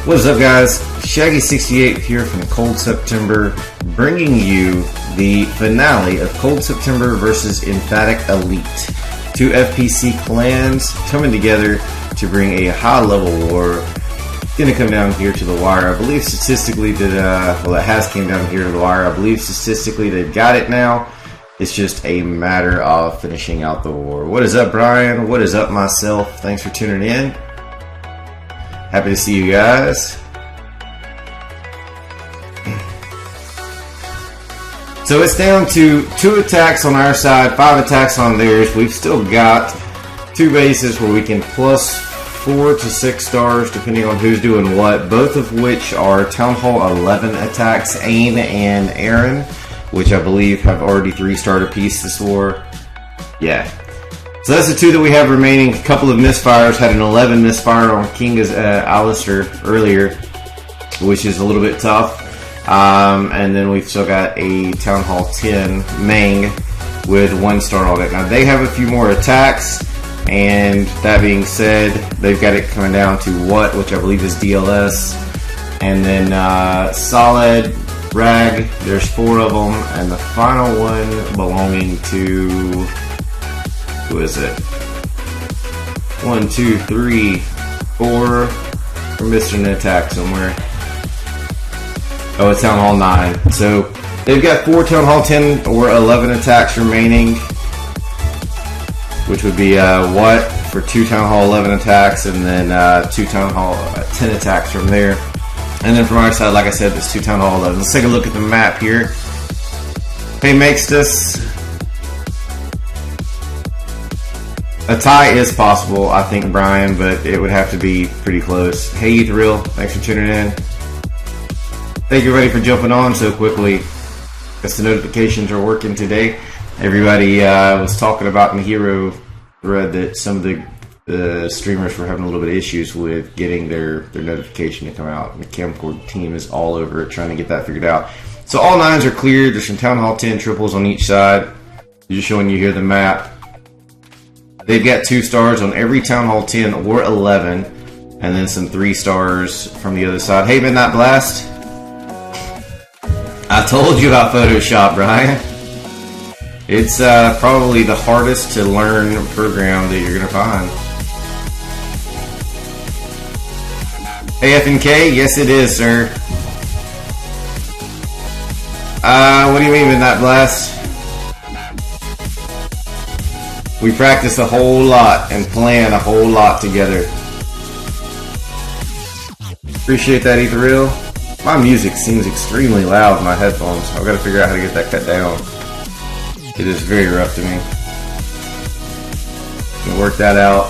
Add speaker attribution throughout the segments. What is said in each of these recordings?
Speaker 1: What is up, guys? Shaggy68 here from Cold September, bringing you the finale of Cold September versus Emphatic Elite. Two FPC clans coming together to bring a high-level war. It's going to come down here to the wire. I believe statistically that, well, it has came down here to the wire. I believe statistically they've got it now. It's just a matter of finishing out the war. What is up, Brian? What is up, myself? Thanks for tuning in. Happy to see you guys. So it's down to 2 attacks on our side, 5 attacks on theirs. We've still got 2 bases where we can plus 4 to 6 stars depending on who's doing what, both of which are Town Hall 11 attacks, Ain and Aaron, which I believe have already 3-starred apiece this war. Yeah. So that's the 2 that we have remaining. A couple of misfires. Had an 11 misfire on King Alistair earlier, which is a little bit tough. And then we've still got a Town Hall 10 Mang with 1 star on it. Now they have a few more attacks, and that being said, they've got it coming down to what, which I believe is DLS, and then Solid, Rag. There's 4 of them, and the final one belonging to, who is it? 1, 2, 3, 4. We're missing an attack somewhere. Oh, it's Town Hall 9. So they've got 4 Town Hall 10 or 11 attacks remaining, which would be what for 2 Town Hall 11 attacks, and then 2 Town Hall 10 attacks from there. And then from our side, like I said, there's 2 Town Hall 11. Let's take a look at the map here. Hey, Makestus. A tie is possible, I think, Brian, but it would have to be pretty close. Hey, Ethereal, thanks for tuning in. Thank you, everybody, for jumping on so quickly. Guess the notifications are working today. Everybody was talking about in the Hero thread that some of the streamers were having a little bit of issues with getting their notification to come out. And the Camcord team is all over it trying to get that figured out. So all 9s are cleared. There's some Town Hall 10 triples on each side. Just showing you here the map. They've got 2 stars on every Town Hall 10 or 11, and then some 3 stars from the other side. Hey, Midnight Blast. I told you about Photoshop, Brian. It's probably the hardest to learn program that you're going to find. Hey, FNK. Yes, it is, sir. What do you mean, Midnight Blast? We practice a whole lot and plan a whole lot together. Appreciate that, Ethereal. My music seems extremely loud in my headphones. I've got to figure out how to get that cut down. It is very rough to me. Gonna work that out.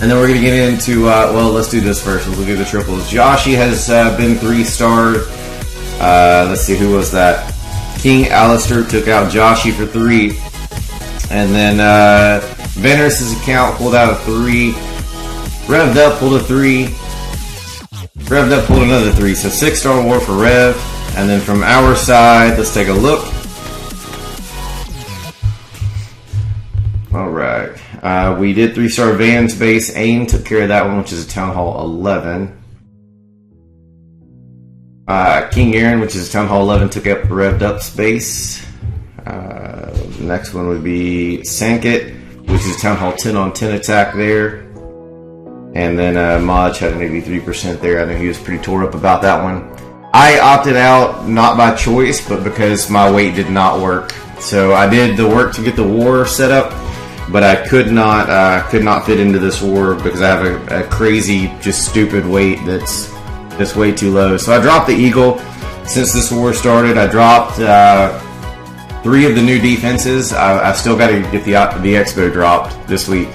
Speaker 1: And then we're going to get into, well, let's do this first. Let's look at the triples. Joshi has been 3-starred. Let's see, who was that? King Alistair took out Joshi for 3. And then Veneris' account pulled out a 3. Revved Up pulled a 3. Revved Up pulled another 3. So 6-star war for Rev. And then from our side, let's take a look. Alright. We did 3-star Van's base. Ain took care of that one, which is a Town Hall 11. King Aaron, which is a Town Hall 11, took up Revved Up's base. The next one would be Sankit, which is a Town Hall 10 on 10 attack there. And then Maj had an 83% there. I know he was pretty tore up about that one. I opted out, not by choice, but because my weight did not work. So I did the work to get the war set up, but I could not fit into this war because I have a crazy, just stupid weight that's way too low. So I dropped the Eagle. Since this war started, I dropped 3 of the new defenses. I've still got to get the Expo dropped this week.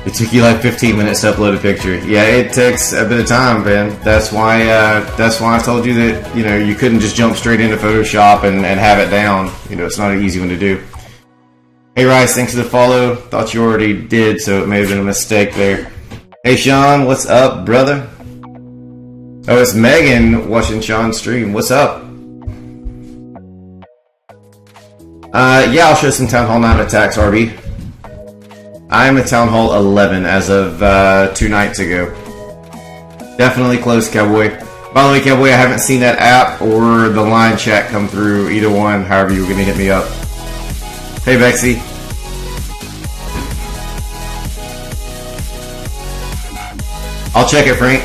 Speaker 1: It took you like 15 minutes to upload a picture. Yeah, it takes a bit of time, man. That's why I told you that, you know, you couldn't just jump straight into Photoshop and have it down. You know, it's not an easy one to do. Hey, Rice, thanks for the follow. Thought you already did, so it may have been a mistake there. Hey, Sean, what's up, brother? Oh, it's Megan watching Sean's stream. What's up? Yeah, I'll show some Town Hall 9 attacks, RB. I am at Town Hall 11 as of 2 nights ago. Definitely close, Cowboy. By the way, Cowboy, I haven't seen that app or the line chat come through. Either one, however you were going to hit me up. Hey, Bexy. I'll check it, Frank.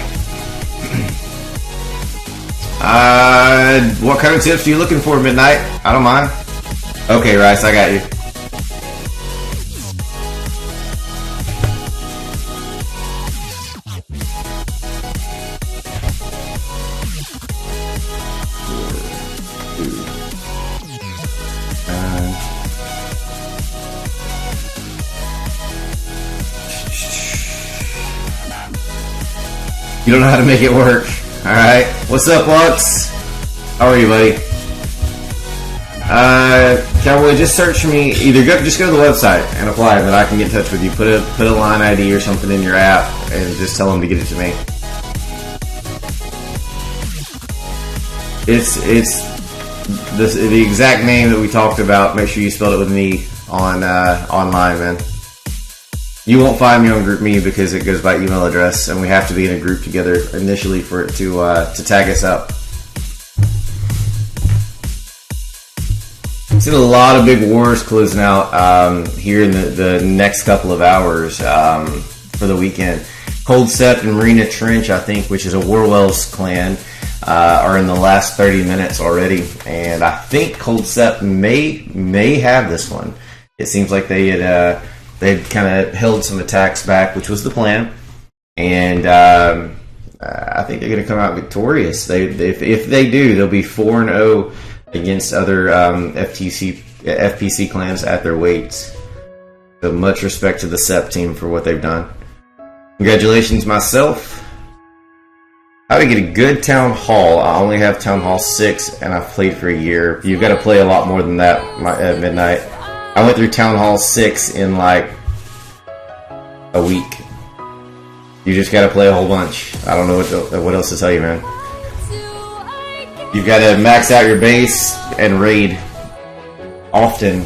Speaker 1: What kind of tips are you looking for, Midnight? I don't mind. Okay, Rice, I got you. You don't know how to make it work. Alright. What's up, Lux? How are you, buddy? Cowboy, just search me. Just go to the website and apply, and then I can get in touch with you. Put a line ID or something in your app and just tell them to get it to me. It's the exact name that we talked about. Make sure you spelled it with an E on online, man. You won't find me on GroupMe because it goes by email address, and we have to be in a group together initially for it to tag us up. I've seen a lot of big wars closing out here in the next couple of hours for the weekend. Cold Step and Marina Trench, I think, which is a Warwell's clan, are in the last 30 minutes already, and I think Cold Step may have this one. It seems like they'd kind of held some attacks back, which was the plan, and I think they're going to come out victorious. If they do, they'll be 4-0 against other FPC clans at their weights. So much respect to the SEP team for what they've done. Congratulations, myself. How to get a good Town Hall? I only have Town Hall 6, and I've played for a year. You've got to play a lot more than that at Midnight. I went through Town Hall 6 in like a week. You just got to play a whole bunch. I don't know what else to tell you, man. You've got to max out your base and raid often.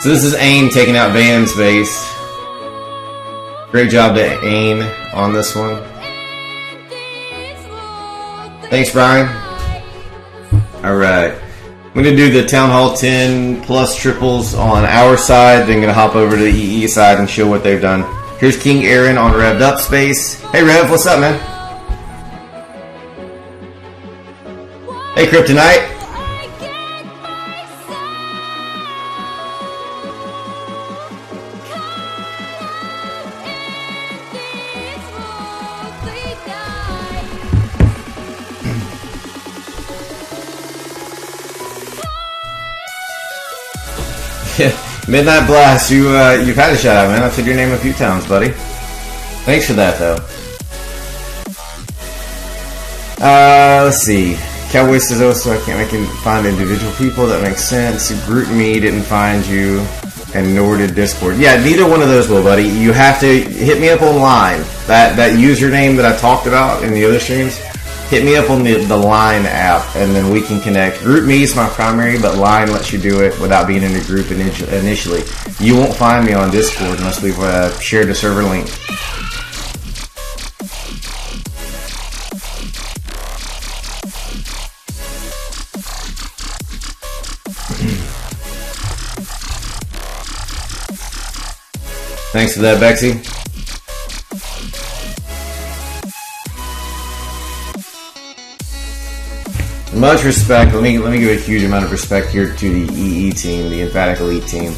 Speaker 1: So this is AIM taking out Van's base. Great job to AIM on this one. Thanks, Brian. Alright. I'm going to do the Town Hall 10 plus triples on our side, then going to hop over to the EE side and show what they've done. Here's King Aaron on Revved Up space. Hey Rev, what's up, man? Hey Kryptonite. Midnight Blast, you've had a shout out, man. I've said your name a few times, buddy. Thanks for that, though. Let's see. Cowboy says, oh, so I can't find individual people. That makes sense. GroupMe didn't find you, and nor did Discord. Yeah, neither one of those will, buddy. You have to hit me up online. That username that I talked about in the other streams, hit me up on the Line app, and then we can connect. GroupMe is my primary, but Line lets you do it without being in a group initially. You won't find me on Discord unless we've shared a server link. Thanks for that, Bexy. Much respect. Let me give a huge amount of respect here to the EE team, the Emphatic Elite team.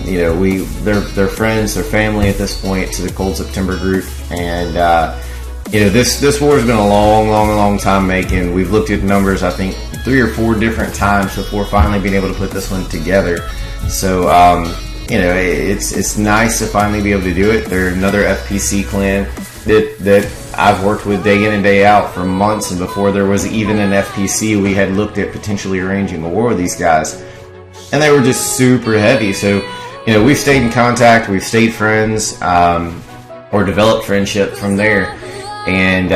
Speaker 1: You know, they're friends, they're family at this point to the Cold September group, and you know, this war has been a long time making. We've looked at numbers, I think 3 or 4 different times before finally being able to put this one together. So you know, it's nice to finally be able to do it. They're another FPC clan that I've worked with day in and day out for months, and before there was even an FPC, we had looked at potentially arranging a war with these guys, and they were just super heavy. So, you know, we've stayed in contact, we've stayed friends, or developed friendship from there, and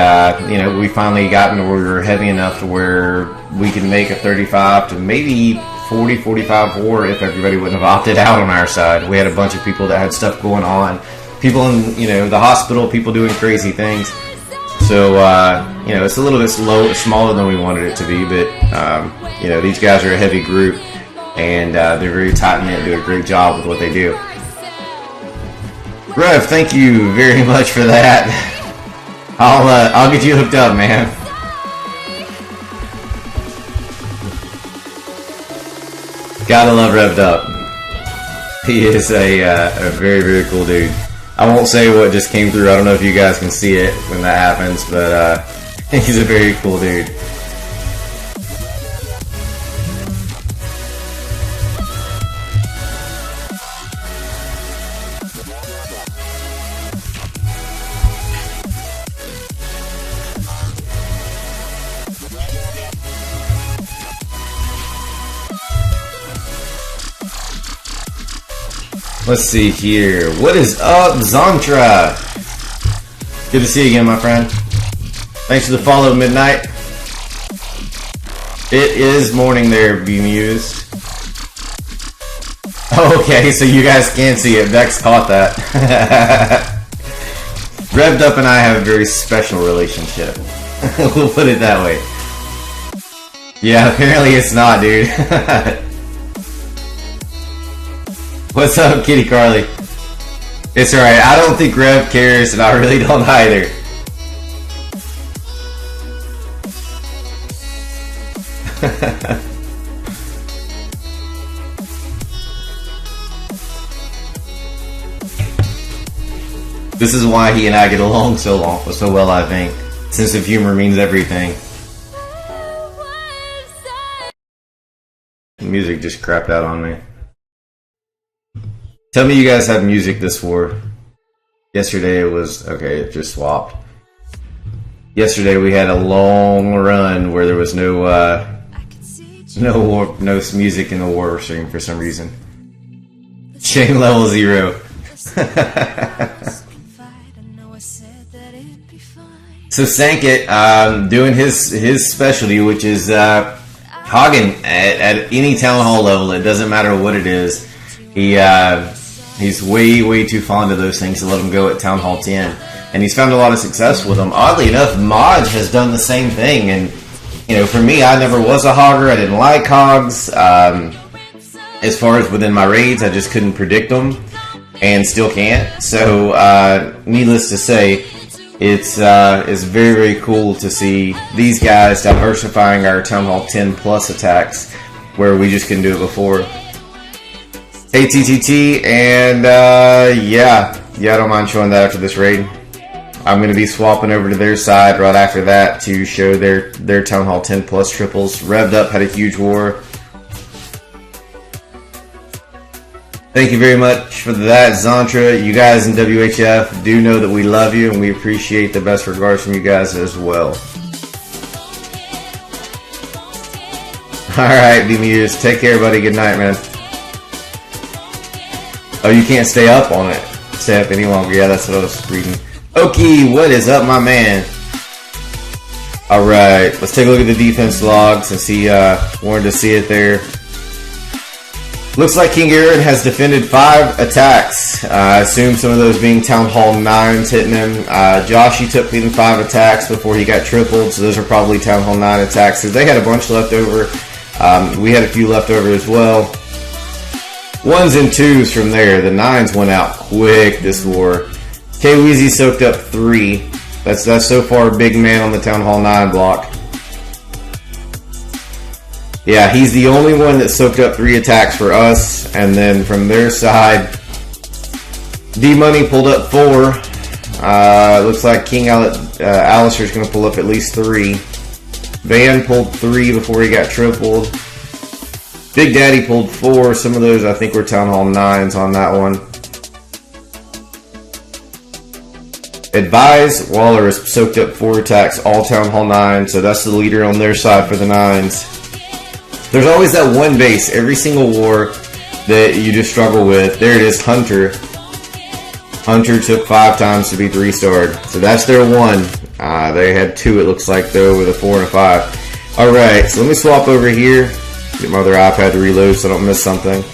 Speaker 1: you know, we finally gotten to where we were heavy enough to where we could make a 35 to maybe 40-45 war if everybody wouldn't have opted out on our side. We had a bunch of people that had stuff going on, people in, you know, the hospital, people doing crazy things. So, you know, it's a little bit smaller than we wanted it to be, but, you know, these guys are a heavy group, and they're very tight-knit, do a great job with what they do. Rev, thank you very much for that. I'll get you hooked up, man. Gotta love Revved Up. He is a very, very cool dude. I won't say what just came through. I don't know if you guys can see it when that happens, but he's a very cool dude. Let's see here. What is up, Zontra? Good to see you again, my friend. Thanks for the follow, Midnight. It is morning there, Bemused. Okay, so you guys can see it. Bex caught that. Revved Up and I have a very special relationship. We'll put it that way. Yeah, apparently it's not, dude. What's up, Kitty Carly? It's alright. I don't think Rev cares, and I really don't either. This is why he and I get along so well, I think. Sense of humor means everything. The music just crapped out on me. Tell me you guys have music this war. Yesterday it was... Okay, it just swapped. Yesterday we had a long run where there was no music in the war stream for some reason. Shame level 0. So Sankit, doing his specialty, which is hogging at any town hall level. It doesn't matter what it is. He's way too fond of those things to let him go at Town Hall 10, and he's found a lot of success with them. Oddly enough, Mod has done the same thing, and you know, for me, I never was a hogger. I didn't like hogs. As far as within my raids, I just couldn't predict them, and still can't. So, needless to say, it's very cool to see these guys diversifying our Town Hall 10 plus attacks, where we just couldn't do it before. Hey TTT, and yeah, I don't mind showing that after this raid. I'm going to be swapping over to their side right after that to show their Town Hall 10 plus triples. Revved Up had a huge war. Thank you very much for that, Zontra. You guys in WHF do know that we love you, and we appreciate the best regards from you guys as well. Alright, B-Muse. Take care, buddy. Good night, man. Oh, you can't stay up on it. Stay up any longer. Yeah, that's what I was reading. Okie, what is up, my man? Alright, let's take a look at the defense logs and see, wanted to see it there. Looks like King Aaron has defended 5 attacks. I assume some of those being Town Hall 9s hitting him. Joshy took him 5 attacks before he got tripled, so those are probably Town Hall 9 attacks, because they had a bunch left over. We had a few left over as well. 1s and 2s from there. The 9s went out quick this war. K-Weezy soaked up 3. That's so far a big man on the Town Hall 9 block. Yeah, he's the only one that soaked up 3 attacks for us. And then from their side, D-Money pulled up 4. Looks like King Alistair's going to pull up at least 3. Van pulled 3 before he got tripled. Big Daddy pulled 4. Some of those I think were Town Hall 9s on that one. Advise Waller has soaked up 4 attacks, all Town Hall 9, so that's the leader on their side for the 9s. There's always that one base every single war that you just struggle with. There it is, Hunter. Hunter took 5 times to be 3-starred, so that's their 1. They had 2, it looks like, though, with a 4 and a 5. Alright, so let me swap over here. Get my other iPad to reload so I don't miss something.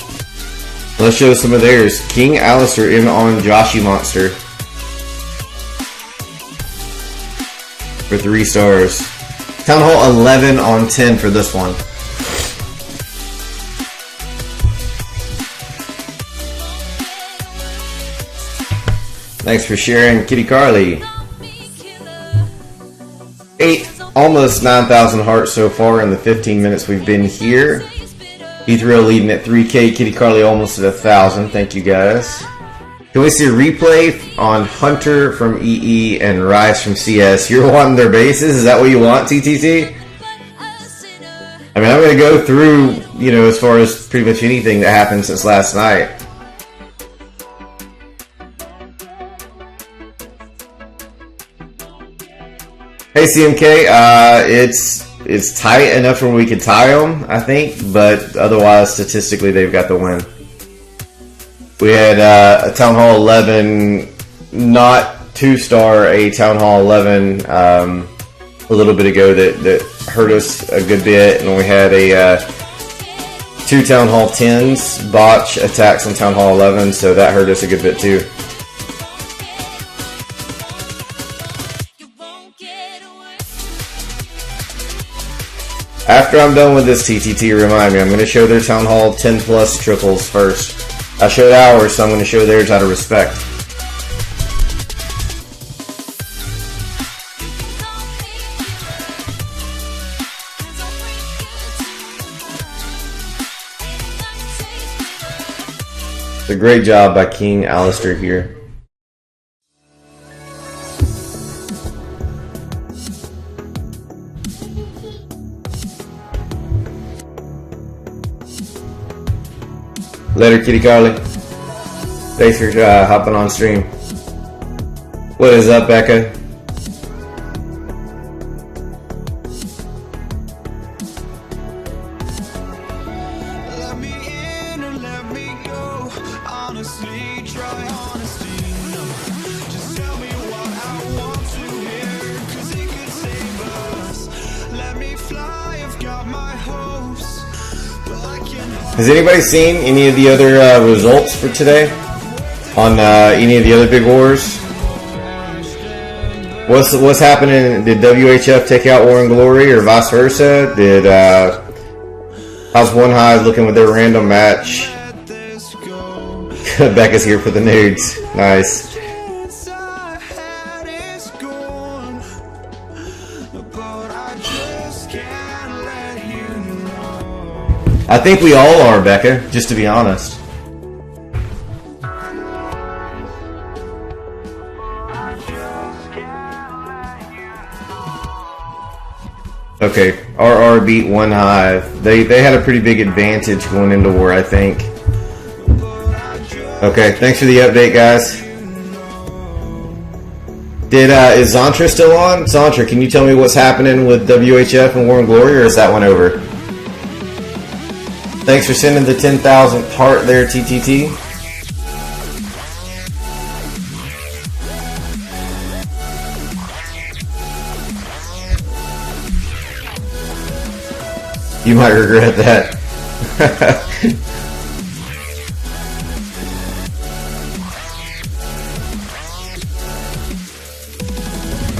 Speaker 1: Let's show some of theirs. King Alistair in on Joshy Monster for 3 stars. Town Hall 11 on 10 for this one. Thanks for sharing, Kitty Carly. 8, almost 9,000 hearts so far in the 15 minutes we've been here. Ethereal leading at 3K, Kitty Carly almost at 1,000. Thank you guys. Can we see a replay on Hunter from EE and Rice from CS? You're wanting their bases? Is that what you want, TTT? I mean, I'm going to go through, you know, as far as pretty much anything that happened since last night. Hey CMK, it's tight enough where we could tie them, I think, but otherwise, statistically, they've got the win. We had a Town Hall 11, not 2-star, a Town Hall 11 a little bit ago that hurt us a good bit, and we had a 2 Town Hall 10s botch attacks on Town Hall 11, so that hurt us a good bit too. After I'm done with this TTT, remind me, I'm going to show their Town Hall 10 plus triples first. I showed ours, so I'm going to show theirs out of respect. It's a great job by King Alistair here. Later, Kitty Carly. Thanks for hopping on stream. What is up, Becca?
Speaker 2: Let me in or let me go. Honestly, try honesty. No, just tell me what I want to hear, 'cause it could save us. Let me fly, I've got my hopes, but I can't.
Speaker 1: Has anybody seen any of the other results for today on any of the other big wars? What's happening? Did WHF take out War and Glory or vice versa? Did how's One Hive looking with their random match? Becca's here for the nudes. Nice. I think we all are, Becca, just to be honest. Okay, RR beat One Hive. They had a pretty big advantage going into war, I think. Okay, thanks for the update, guys. Is Zontra still on? Zontra, can you tell me what's happening with WHF and War and Glory, or is that one over? Thanks for sending the 10,000th heart there, TTT. You might regret that.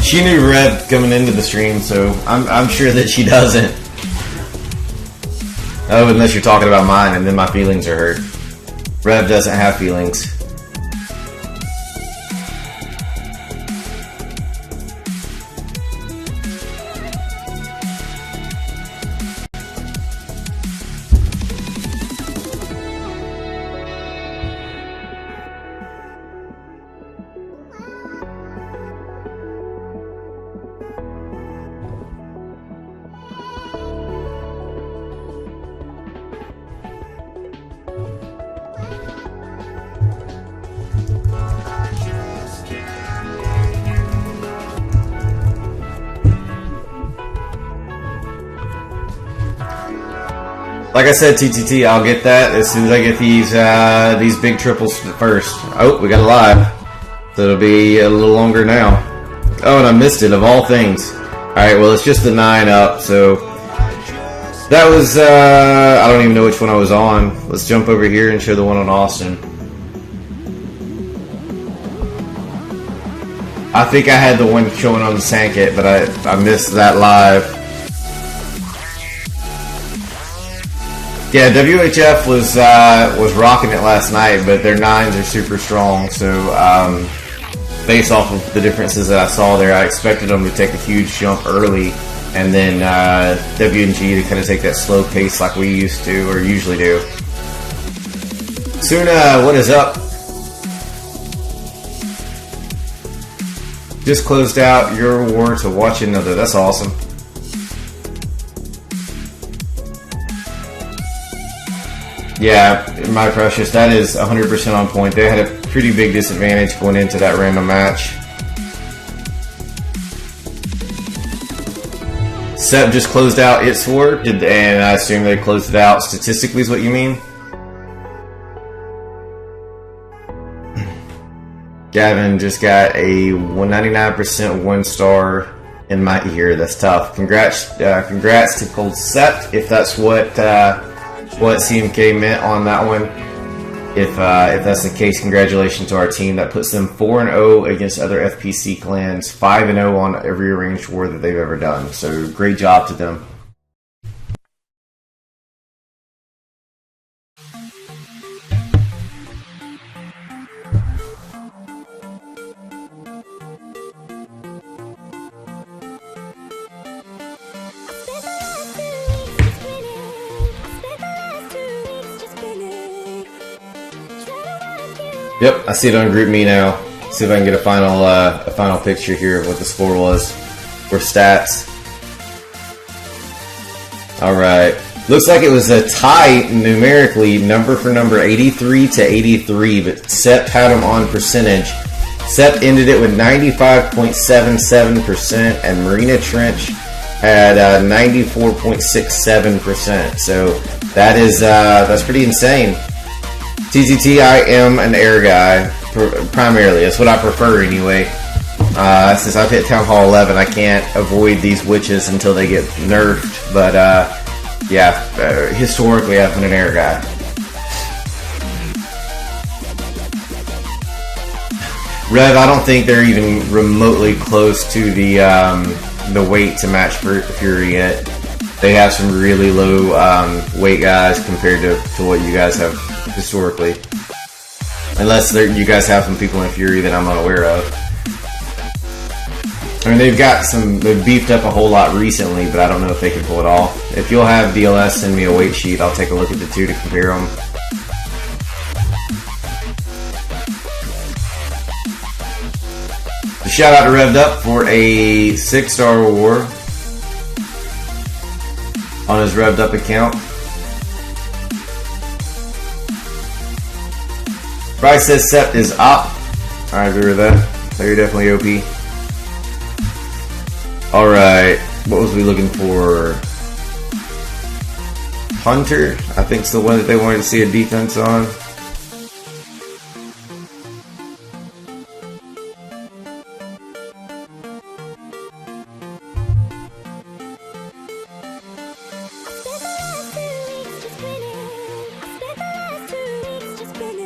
Speaker 1: She knew Rev coming into the stream, so I'm sure that she doesn't. Oh, unless you're talking about mine, and then my feelings are hurt. Rev doesn't have feelings. Like I said, TTT, I'll get that as soon as I get these big triples first. Oh, we got a live. So it'll be a little longer now. Oh, and I missed it, of all things. Alright, well, it's just the 9 up, so That was, I don't even know which one I was on. Let's jump over here and show the one on Austin. I think I had the one showing on the Sankit, but I missed that live. Yeah, WHF was rocking it last night, but their 9s are super strong. So based off of the differences that I saw there, I expected them to take a huge jump early, and then W&G to kind of take that slow pace like we used to or usually do. Suna, what is up? Just closed out your war to watch another. That's awesome. Yeah, my precious, that is 100% on point. They had a pretty big disadvantage going into that random match. Sep just closed out its war, and I assume they closed it out statistically is what you mean? Gavin just got a 199% 1-star in my ear. That's tough. Congrats to Cold Sept, if that's what CMK meant on that one. If that's the case, congratulations to our team. That puts them 4-0 against other FPC clans, 5-0 on every arranged war that they've ever done. So great job to them. Yep, I see it on Group Me now. See if I can get a final picture here of what the score was for stats. All right, looks like it was a tie numerically, number for number, 83 to 83. But Sept had them on percentage. Sept ended it with 95.77%, and Marina Trench had 94.67%. So that is that's pretty insane. TZT, I am an air guy, primarily. That's what I prefer anyway. Since I've hit Town Hall 11, I can't avoid these witches until they get nerfed. But yeah, historically I've been an air guy. Rev, I don't think they're even remotely close to the weight to match Fury yet. They have some really low weight guys compared to what you guys have historically. Unless you guys have some people in Fury that I'm unaware of. I mean, they've beefed up a whole lot recently, but I don't know if they can pull it off. If you'll have DLS send me a weight sheet, I'll take a look at the two to compare them. Shout out to Revved Up for a 6-star war on his Revved Up account. Bryce says Sept is up. I agree with that. So you're definitely OP. Alright, what was we looking for? Hunter, I think it's the one that they wanted to see a defense on.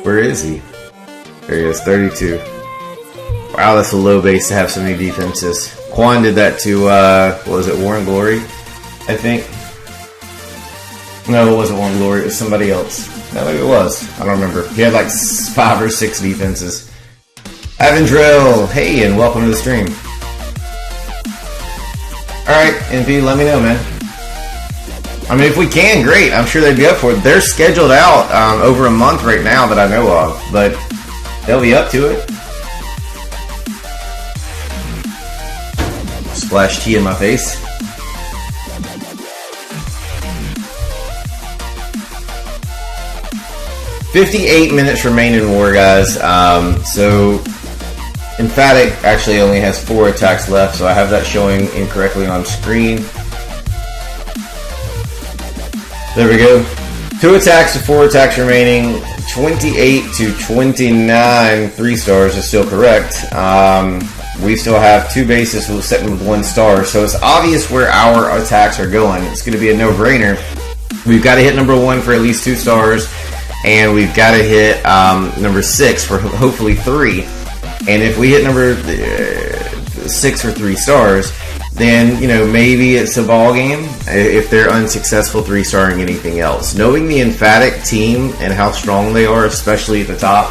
Speaker 1: Where is he? There he is, 32. Wow, that's a low base to have so many defenses. Quan did that to, what was it, Warren Glory? I think. No, it wasn't Warren Glory, it was somebody else. No, maybe it was. I don't remember. He had like 5 or 6 defenses. Avondrill, hey, and welcome to the stream. Alright, NP, let me know, man. I mean, if we can, great. I'm sure they'd be up for it. They're scheduled out over a month right now that I know of, but they'll be up to it. Splash tea in my face. $58 minutes remain in war, guys. So Emphatic actually only has 4 attacks left, so I have that showing incorrectly on screen. There we go. 2 attacks to 4 attacks remaining. 28 to 29 3 stars is still correct. we still have 2 bases sitting with 1 star, so it's obvious where our attacks are going. It's going to be a no-brainer. We've got to hit number 1 for at least 2 stars, and we've got to hit number 6 for hopefully 3. And if we hit number 6 for 3 stars, then, you know, maybe it's a ball game if they're unsuccessful 3-starring anything else. Knowing the Emphatic team and how strong they are, especially at the top,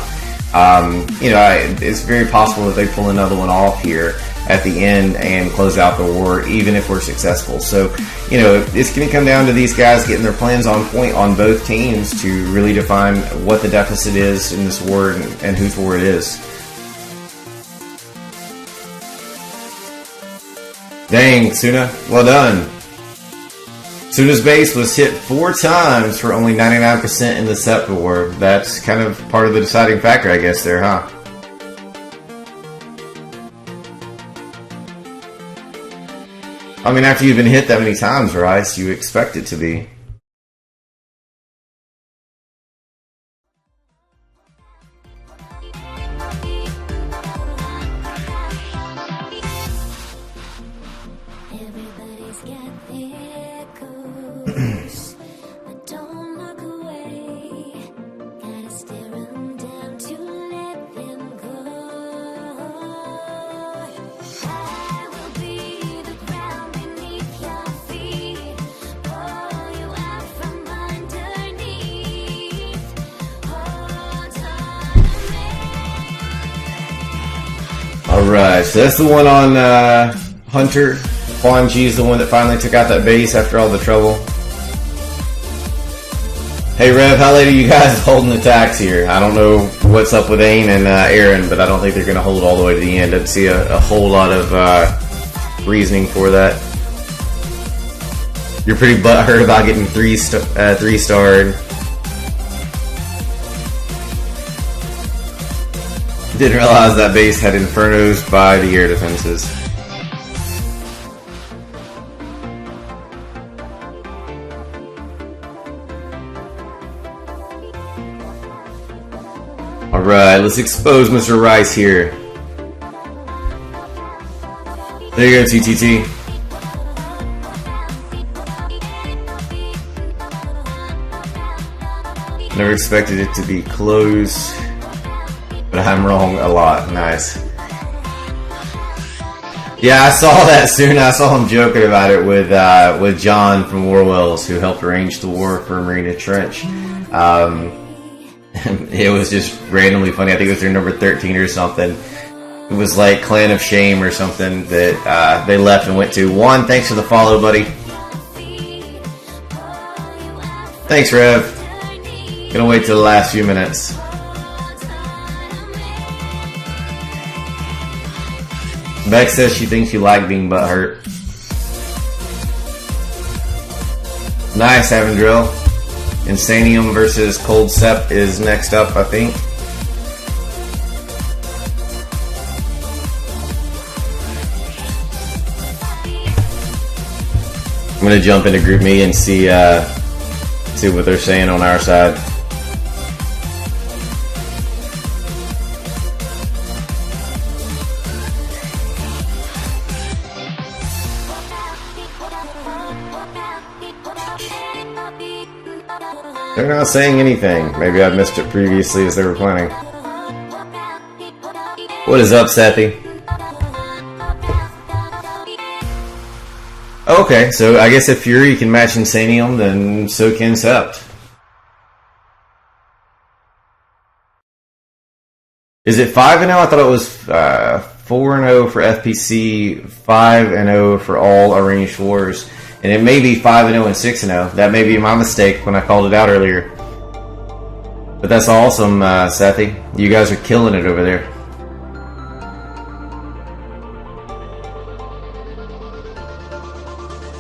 Speaker 1: you know, it's very possible that they pull another one off here at the end and close out the war, even if we're successful. So, you know, it's going to come down to these guys getting their plans on point on both teams to really define what the deficit is in this war and whose war it is. Dang, Suna, well done. Suna's base was hit 4 times for only 99% in the Sept war. That's kind of part of the deciding factor, I guess, there, huh? I mean, after you've been hit that many times, Rice, you expect it to be. Alright, so that's the one on Hunter. Quan Chi's the one that finally took out that base after all the trouble. Hey Rev, how late are you guys holding attacks here? I don't know what's up with Ain and Aaron, but I don't think they're going to hold all the way to the end. I didn't see a whole lot of reasoning for that. You're pretty butthurt about getting 3-starred. Didn't realize that base had Infernos by the air defenses. Alright, let's expose Mr. Rice here. There you go, TTT. Never expected it to be close. But I'm wrong a lot. Nice. Yeah, I saw that soon. I saw him joking about it with John from Warwells, who helped arrange the war for Marina Trench. It was just randomly funny. I think it was their number 13 or something. It was like Clan of Shame or something that they left and went to. Juan, thanks for the follow, buddy. Thanks, Rev. Gonna wait till the last few minutes. Beck says she thinks you like being butthurt. Nice, Avondrill. Insanium versus Cold Sept is next up, I think. I'm gonna jump into Group Me and see what they're saying on our side. They're not saying anything. Maybe I missed it previously as they were planning. What is up, Sethi? Okay, so I guess if Fury can match Insanium, then so can Sept. Is it 5-0? I thought it was 4-0 for FPC, 5-0 for all arranged wars. And it may be 5-0 and 6-0. That may be my mistake when I called it out earlier. But that's awesome, Sethi. You guys are killing it over there.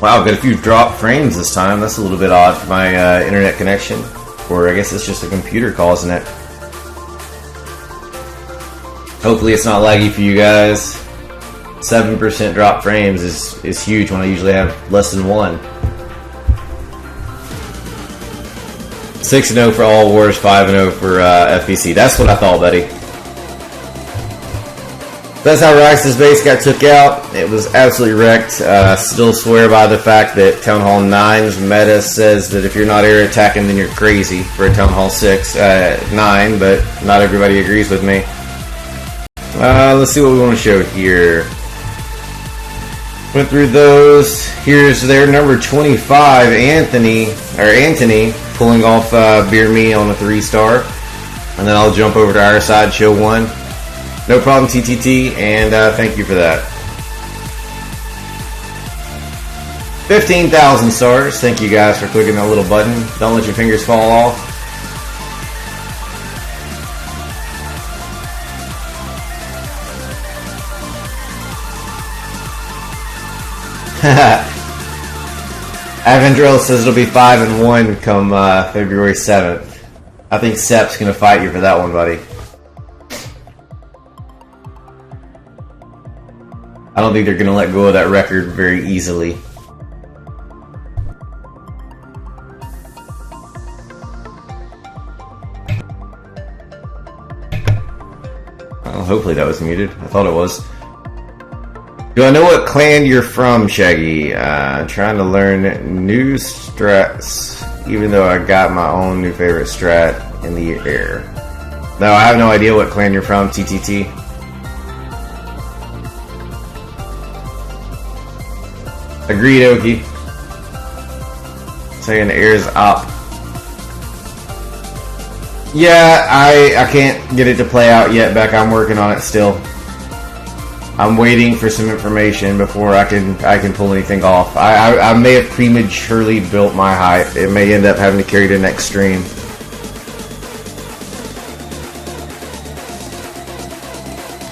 Speaker 1: Wow, got a few drop frames this time. That's a little bit odd for my internet connection. Or I guess it's just a computer causing it. Hopefully it's not laggy for you guys. 7% drop frames is huge when I usually have less than 1. 6-0 for all wars, 5-0 for FPC. That's what I thought, buddy. That's how Rice's base got took out. It was absolutely wrecked. Still swear by the fact that Town Hall 9's meta says that if you're not air attacking, then you're crazy for a Town Hall 9, but not everybody agrees with me. Let's see what we want to show here. Went through those. Here's their number 25, Anthony, pulling off Beer Me on a 3-star. And then I'll jump over to our side, show 1. No problem, TTT, and thank you for that. 15,000 stars. Thank you guys for clicking that little button. Don't let your fingers fall off. Avendrell says it'll be 5-1 come February 7th. I think Sep's gonna fight you for that one, buddy. I don't think they're gonna let go of that record very easily. Oh, hopefully that was muted. I thought it was. Do I know what clan you're from, Shaggy? Trying to learn new strats, even though I got my own new favorite strat in the air. No, I have no idea what clan you're from, TTT. Agreed, Oki. Saying air's up. Yeah, I can't get it to play out yet, Beck. I'm working on it still. I'm waiting for some information before I can pull anything off. I may have prematurely built my hype. It may end up having to carry to next stream.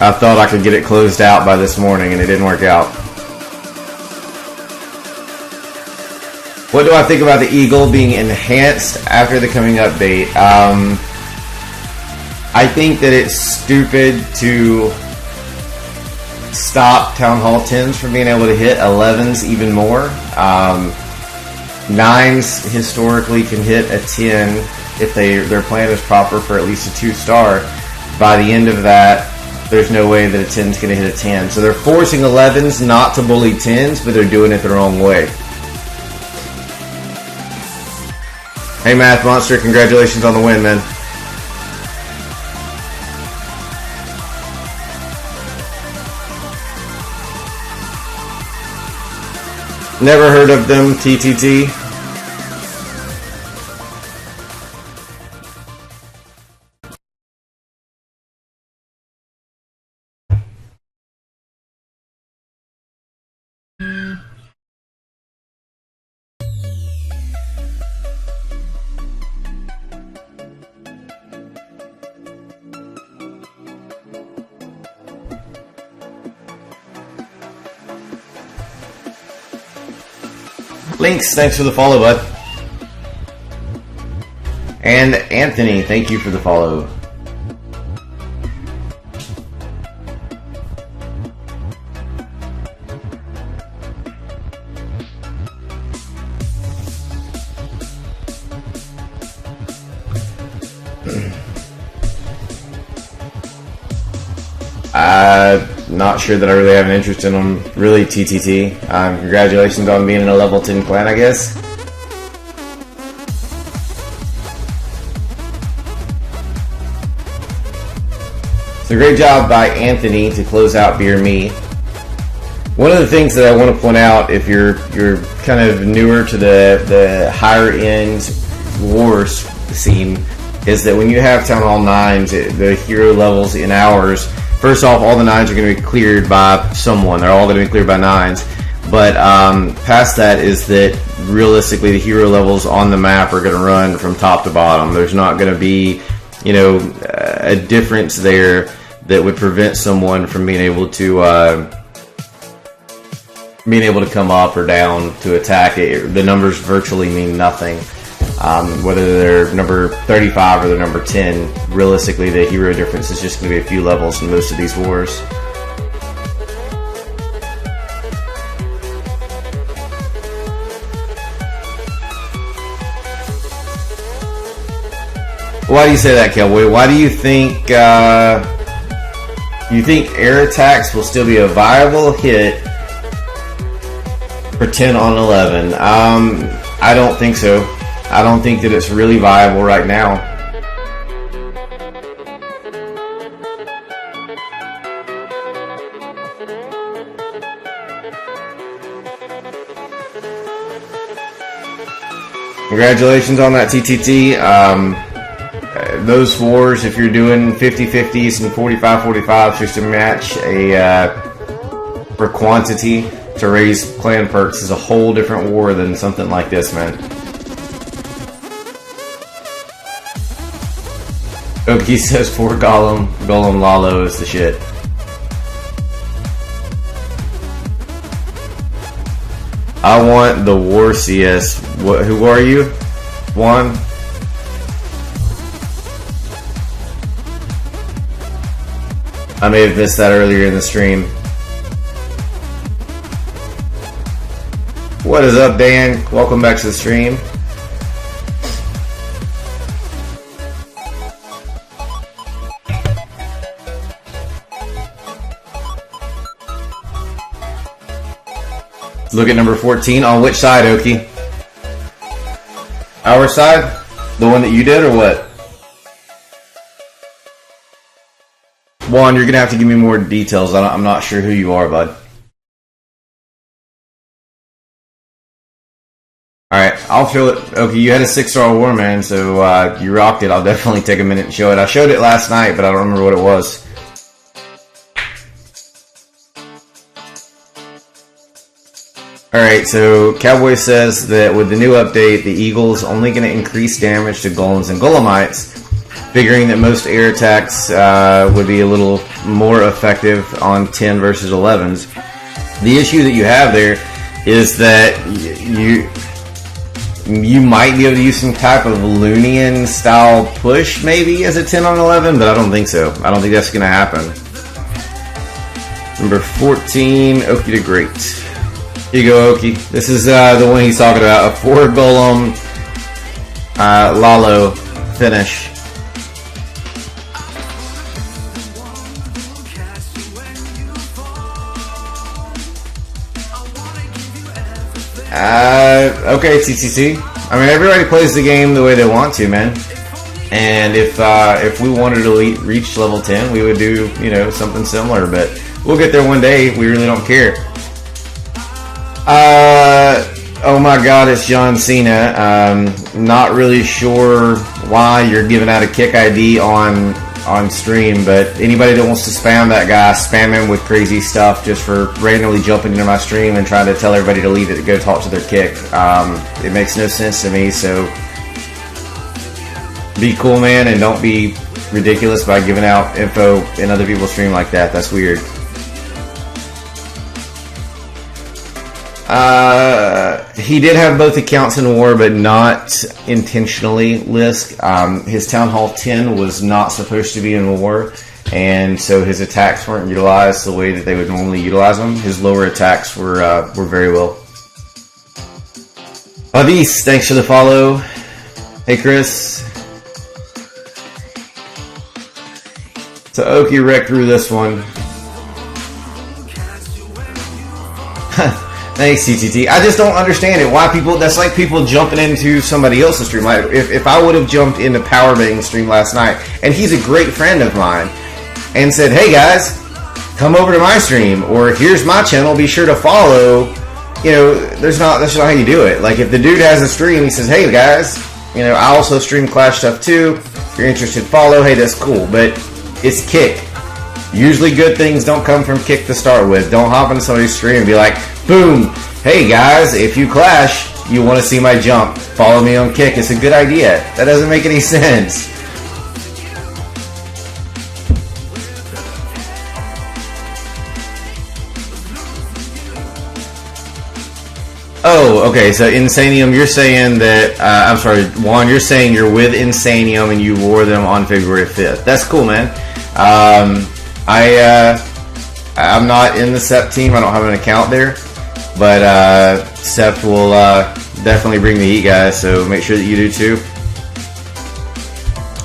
Speaker 1: I thought I could get it closed out by this morning and it didn't work out. What do I think about the Eagle being enhanced after the coming update? I think that it's stupid to stop Town Hall 10s from being able to hit 11s even more. 9s historically can hit a 10 if their plan is proper for at least a 2-star. By the end of that, there's no way that a 10's going to hit a 10. So they're forcing 11s not to bully 10s, but they're doing it the wrong way. Hey Math Monster, congratulations on the win, man. Never heard of them, TTT. Links, thanks for the follow, bud. And Anthony, thank you for the follow. Not sure that I really have an interest in them, really, TTT. Congratulations on being in a level 10 clan, I guess. So great job by Anthony to close out Beer Me. One of the things that I want to point out, if you're kind of newer to the higher end wars scene, is that when you have Town Hall 9s, the hero levels in hours. First off, all the 9s are going to be cleared by someone. They're all going to be cleared by 9s. But past that is that realistically the hero levels on the map are going to run from top to bottom. There's not going to be, a difference there that would prevent someone from being able to come up or down to attack it. The numbers virtually mean nothing. Whether they're number 35 or they're number 10, realistically the hero difference is just going to be a few levels in most of these wars. Why do you say that, Cowboy? Why do you think You think air attacks will still be a viable hit for 10 on 11? I don't think so. I don't think that it's really viable right now. Congratulations on that, TTT. Those fours, if you're doing 50-50s and 45-45s just to match for quantity to raise clan perks is a whole different war than something like this, man. Oki says 4 Golem Lalo is the shit. I want the War CS. Who are you? Juan? I may have missed that earlier in the stream. What is up, Dan? Welcome back to the stream. Look at number 14. On which side, Oki? Our side? The one that you did, or what? Juan, you're gonna have to give me more details. I'm not sure who you are, bud. Alright, I'll show it. Okay, you had a 6-star war, man, so you rocked it. I'll definitely take a minute and show it. I showed it last night, but I don't remember what it was. Alright, so Cowboy says that with the new update, the Eagle's only going to increase damage to Golems and Golemites, figuring that most air attacks would be a little more effective on 10 versus 11s. The issue that you have there is that you might be able to use some type of Lunian style push maybe as a 10 on 11, but I don't think so. I don't think that's going to happen. Number 14, Oki the Great. Here you go, Oki. This is the one he's talking about. A 4 Golem Lalo finish. Okay, TTC. I mean, everybody plays the game the way they want to, man. And if we wanted to reach level 10, we would do, you know, something similar. But we'll get there one day. We really don't care. Oh my God, it's John Cena. Not really sure why you're giving out a kick ID on stream, but anybody that wants to spam that guy, spam him with crazy stuff just for randomly jumping into my stream and trying to tell everybody to leave it to go talk to their kick. It makes no sense to me, so be cool, man, and don't be ridiculous by giving out info in other people's stream like that. That's weird. He did have both accounts in war, but not intentionally, Lisk. His Town Hall 10 was not supposed to be in war, and so his attacks weren't utilized the way that they would normally utilize them. His lower attacks were very well. Avis, thanks for the follow. Hey, Chris. So Oki wrecked through this one. Thanks, CTT. I just don't understand it. Why people, that's like people jumping into somebody else's stream. Like, if I would have jumped into Powerbang's stream last night, and he's a great friend of mine, and said, hey guys, come over to my stream, or here's my channel, be sure to follow, you know, that's not how you do it. Like, if the dude has a stream, he says, hey guys, you know, I also stream Clash stuff too, if you're interested, follow, hey, that's cool, but it's Kick. Usually good things don't come from Kick to start with. Don't hop into somebody's stream and be like, boom, hey guys, if you Clash, you want to see my jump, follow me on Kick. It's a good idea. That doesn't make any sense. Oh, okay, so Insanium, you're saying that, I'm sorry, Juan, you're saying you're with Insanium and you wore them on February 5th. That's cool, man. I'm not in the SEP team. I don't have an account there, but SEP will definitely bring the heat, guys. So make sure that you do too.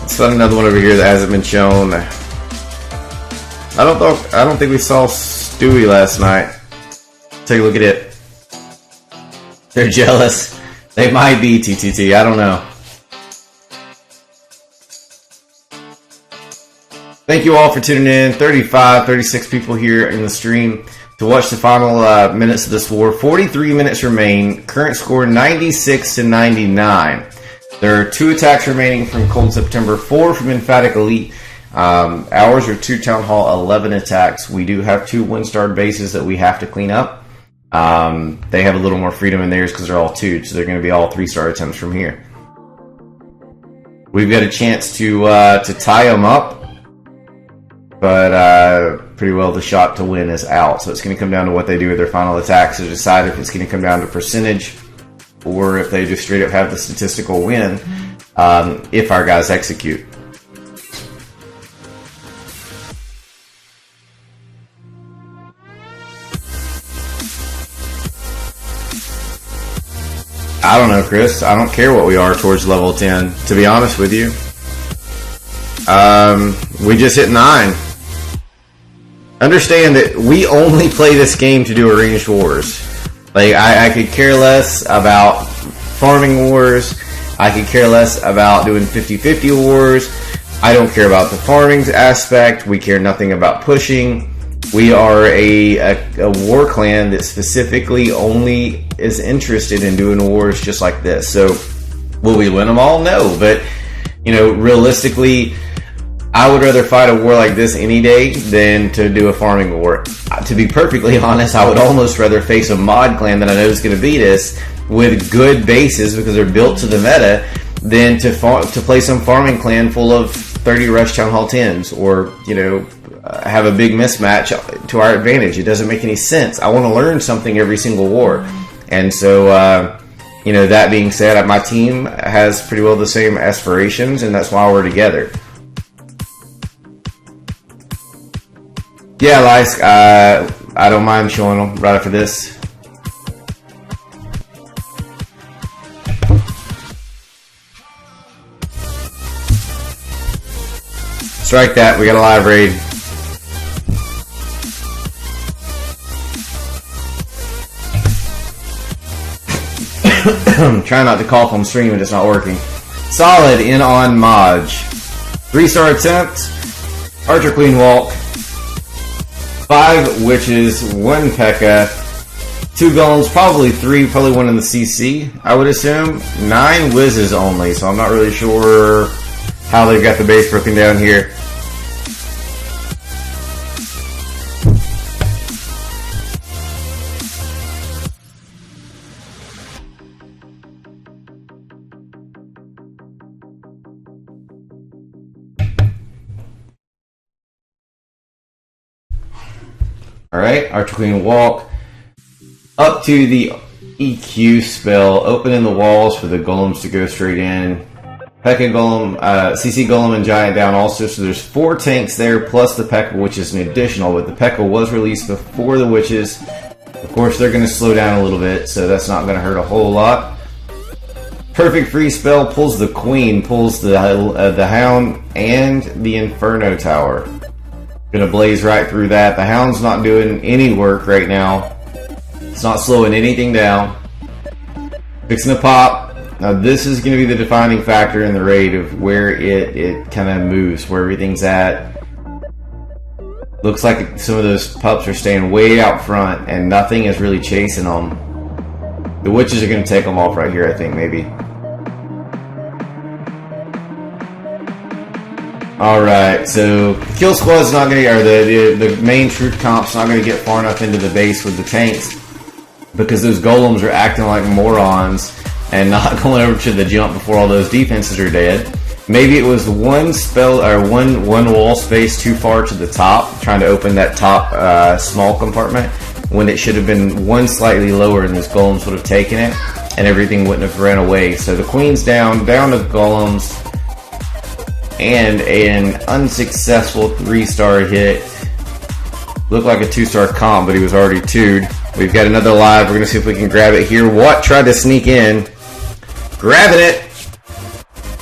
Speaker 1: Let's find another one over here that hasn't been shown. I don't think we saw Stewie last night. Take a look at it. They're jealous. They might be, TTT. I don't know. Thank you all for tuning in. 36 people here in the stream to watch the final minutes of this war. 43 minutes remain. Current score 96-99. There are 2 attacks remaining from Cold September, 4 from Emphatic Elite. Ours are 2 Town Hall, 11 attacks. We do have 2 Windstar bases that we have to clean up. They have a little more freedom in theirs because they're all 2'd, so they're going to be all 3-star attempts from here. We've got a chance to tie them up, but pretty well the shot to win is out. So it's going to come down to what they do with their final attacks to decide if it's going to come down to percentage or if they just straight up have the statistical win if our guys execute. I don't know, Chris. I don't care what we are towards level 10, to be honest with you. We just hit 9. Understand that we only play this game to do arranged wars. Like, I could care less about farming wars. I could care less about doing 50-50 wars. I don't care about the farming aspect. We care nothing about pushing. We are a war clan that specifically only is interested in doing wars just like this. So, will we win them all? No. But, you know, realistically, I would rather fight a war like this any day than to do a farming war. To be perfectly honest, I would almost rather face a mod clan that I know is going to beat us with good bases because they're built to the meta than to play some farming clan full of 30 rush Town Hall 10s or, you know, have a big mismatch to our advantage. It doesn't make any sense. I want to learn something every single war. And so, you know, that being said, my team has pretty well the same aspirations, and that's why we're together. Yeah, Lice, I don't mind showing them right after this. Strike that, we got a live raid. Try not to cough on stream when it's not working. Solid in on Maj. 3-star attempt. Archer Queen Walk. 5 Witches, 1 P.E.K.K.A. 2 Golems, probably 3, probably 1 in the CC, I would assume. 9 Whizzes only, so I'm not really sure how they've got the base broken down here. Alright, Archer Queen Walk. Up to the EQ spell, opening the walls for the golems to go straight in. P.E.K.K.A. Golem, CC Golem and Giant down also, so there's 4 tanks there, plus the P.E.K.K.A., which is an additional, but the P.E.K.K.A. was released before the Witches. Of course, they're going to slow down a little bit, so that's not going to hurt a whole lot. Perfect free spell, pulls the Queen, pulls the Hound, and the Inferno Tower. Gonna blaze right through that. The Hound's not doing any work right now. It's not slowing anything down. Fixing to pop. Now this is gonna be the defining factor in the raid of where it kind of moves, where everything's at. Looks like some of those pups are staying way out front and nothing is really chasing them. The Witches are gonna take them off right here, I think, maybe. Alright, so Kill Squad's not going to, or the main troop comp's not going to get far enough into the base with the tanks because those golems are acting like morons and not going over to the jump before all those defenses are dead. Maybe it was one spell or one wall space too far to the top, trying to open that top small compartment when it should have been one slightly lower and those golems would have taken it and everything wouldn't have ran away. So the Queen's down to golems. And an unsuccessful 3-star hit. Looked like a 2-star comp, but he was already 2'd. We've got another live. We're going to see if we can grab it here. What? Tried to sneak in. Grabbing it.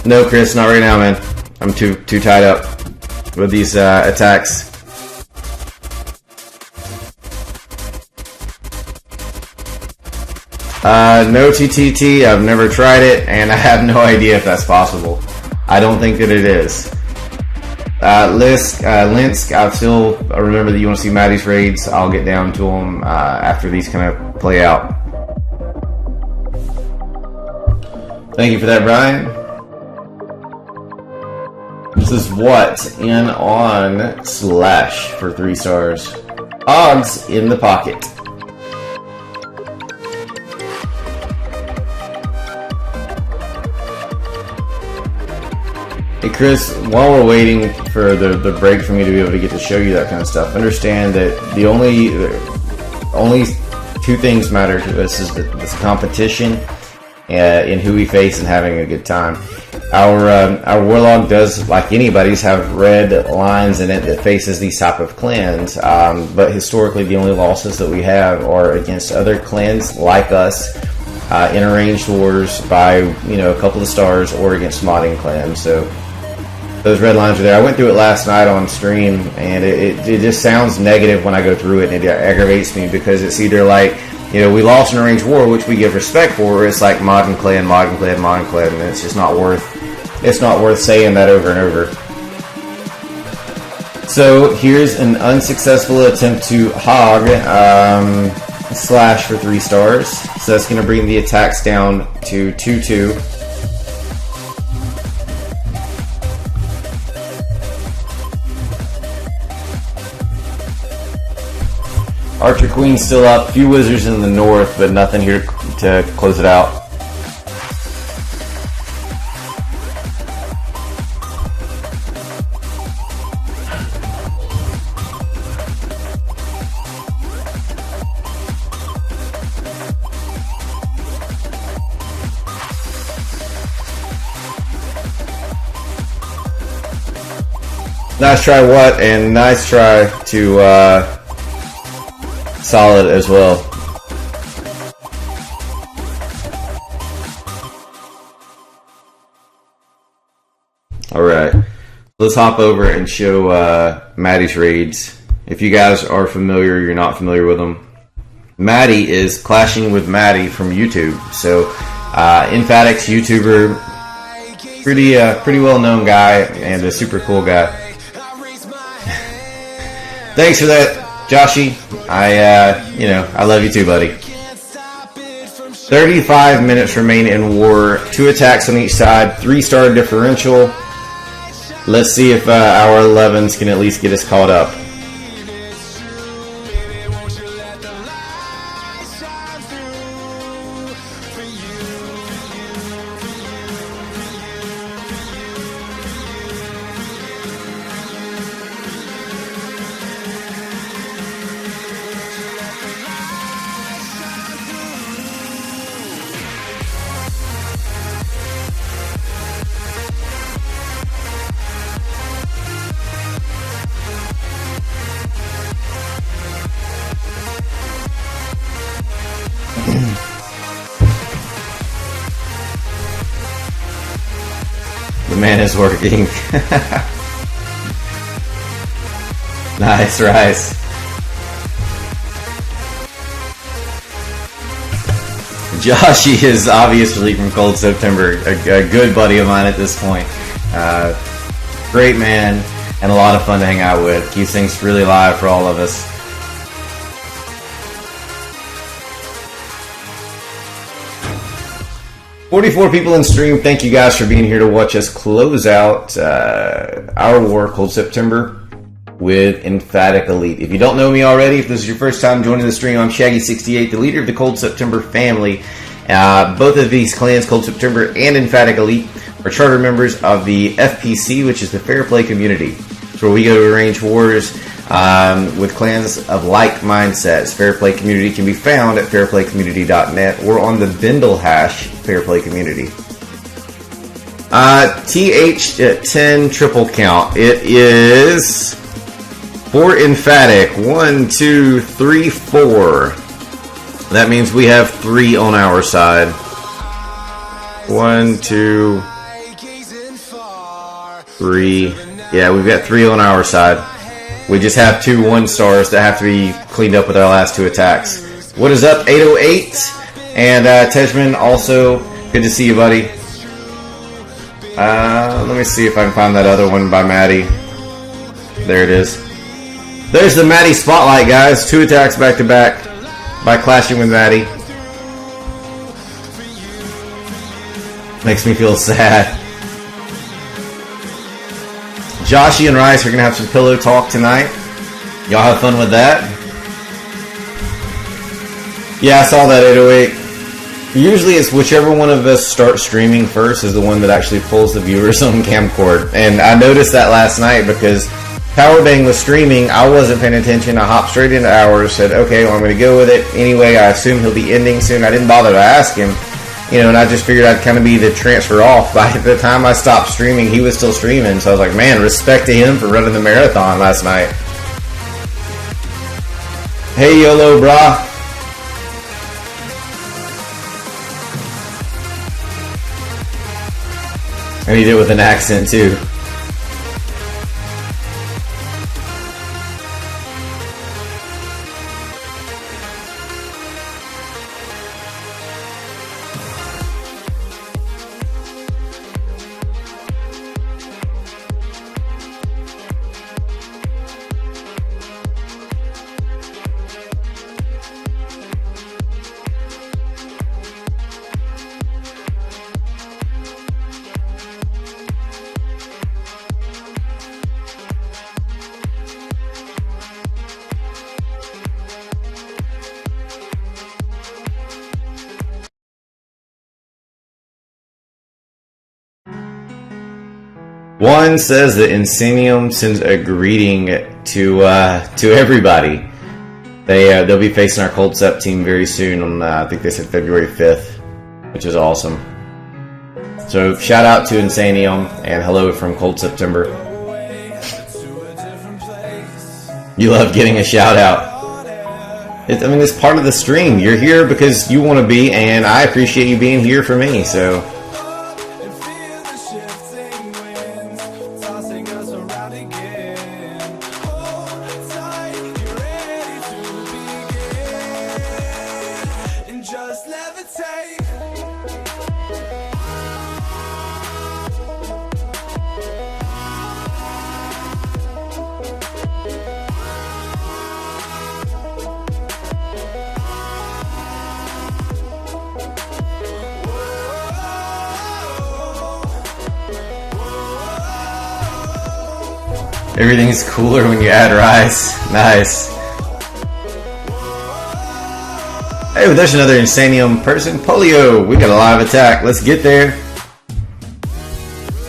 Speaker 1: No, Chris, not right now, man. I'm too tied up with these attacks. No TTT. I've never tried it, and I have no idea if that's possible. I don't think that it is. Linsk, I still remember that you want to see Maddie's raids. I'll get down to them after these kind of play out. Thank you for that, Brian. This is what in on slash for 3 stars. Odds in the pocket. Hey Chris, while we're waiting for the break for me to be able to get to show you that kind of stuff, understand that the only 2 things matter to us is the competition in who we face and having a good time. Our warlock does, like anybody's, have red lines in it that faces these type of clans, but historically the only losses that we have are against other clans like us in arranged wars by a couple of stars, or against modding clans. So those red lines are there. I went through it last night on stream, and it just sounds negative when I go through it, and it aggravates me because it's either like, we lost an arranged war, which we give respect for, or it's like modern clan, and it's just not worth saying that over and over. So here's an unsuccessful attempt to hog slash for 3 stars. So that's going to bring the attacks down to 2-2. Archer Queen still up. Few wizards in the north, but nothing here to close it out. Nice try, what? And nice try to solid as well. Alright, let's hop over and show Maddie's raids. If you guys are familiar, you're not familiar with them. Maddie is Clashing with Maddie from YouTube. So, Emphatic's YouTuber, pretty well known guy and a super cool guy. Thanks for that, Joshy. I love you too, buddy. 35 minutes remain in war. 2 attacks on each side. 3-star differential. Let's see if our 11s can at least get us caught up. The man is working. Nice, Rice. Joshy is obviously from Cold September, a good buddy of mine at this point. Great man, and a lot of fun to hang out with. Keeps things really live for all of us. $44 people in stream. Thank you guys for being here to watch us close out our war, Cold September, with Emphatic Elite. If you don't know me already, if this is your first time joining the stream, I'm Shaggy68, the leader of the Cold September family. Both of these clans, Cold September and Emphatic Elite, are charter members of the FPC, which is the Fair Play Community. It's where we go to arrange wars with clans of like mindsets. Fair Play Community can be found at fairplaycommunity.net or on the Bindle hash Fair Play Community. TH10 triple count. It is for Emphatic 1, 2, 3, 4. That means we have 3 on our side. 1, 2, 3. Yeah, we've got 3 on our side. We just have 2 1-stars that have to be cleaned up with our last 2 attacks. What is up, 808? And Tejman, also good to see you, buddy. Let me see if I can find that other one by Maddie. There it is. There's the Maddie spotlight, guys. 2 attacks back to back by clashing with Maddie. Makes me feel sad. Joshy and Rice are going to have some pillow talk tonight. Y'all have fun with that? Yeah, I saw that 808. Usually it's whichever one of us starts streaming first is the one that actually pulls the viewers on camcord. And I noticed that last night because Powerbang was streaming. I wasn't paying attention. I hopped straight into ours. Said, okay, well, I'm going to go with it. Anyway, I assume he'll be ending soon. I didn't bother to ask him. You know, and I just figured I'd kind of be the transfer off. By the time I stopped streaming, he was still streaming. So I was like, man, respect to him for running the marathon last night. Hey, YOLO, brah. And he did it with an accent, too. One says that Insanium sends a greeting to everybody. They'll be facing our Cold Sep team very soon on I think they said February 5th, which is awesome. So shout out to Insanium and hello from Cold September. You love getting a shout out. I mean, it's part of the stream. You're here because you want to be, and I appreciate you being here for me. So. Everything's cooler when you add rice. Nice. Hey, there's another Insanium person. Polio, we got a live attack. Let's get there.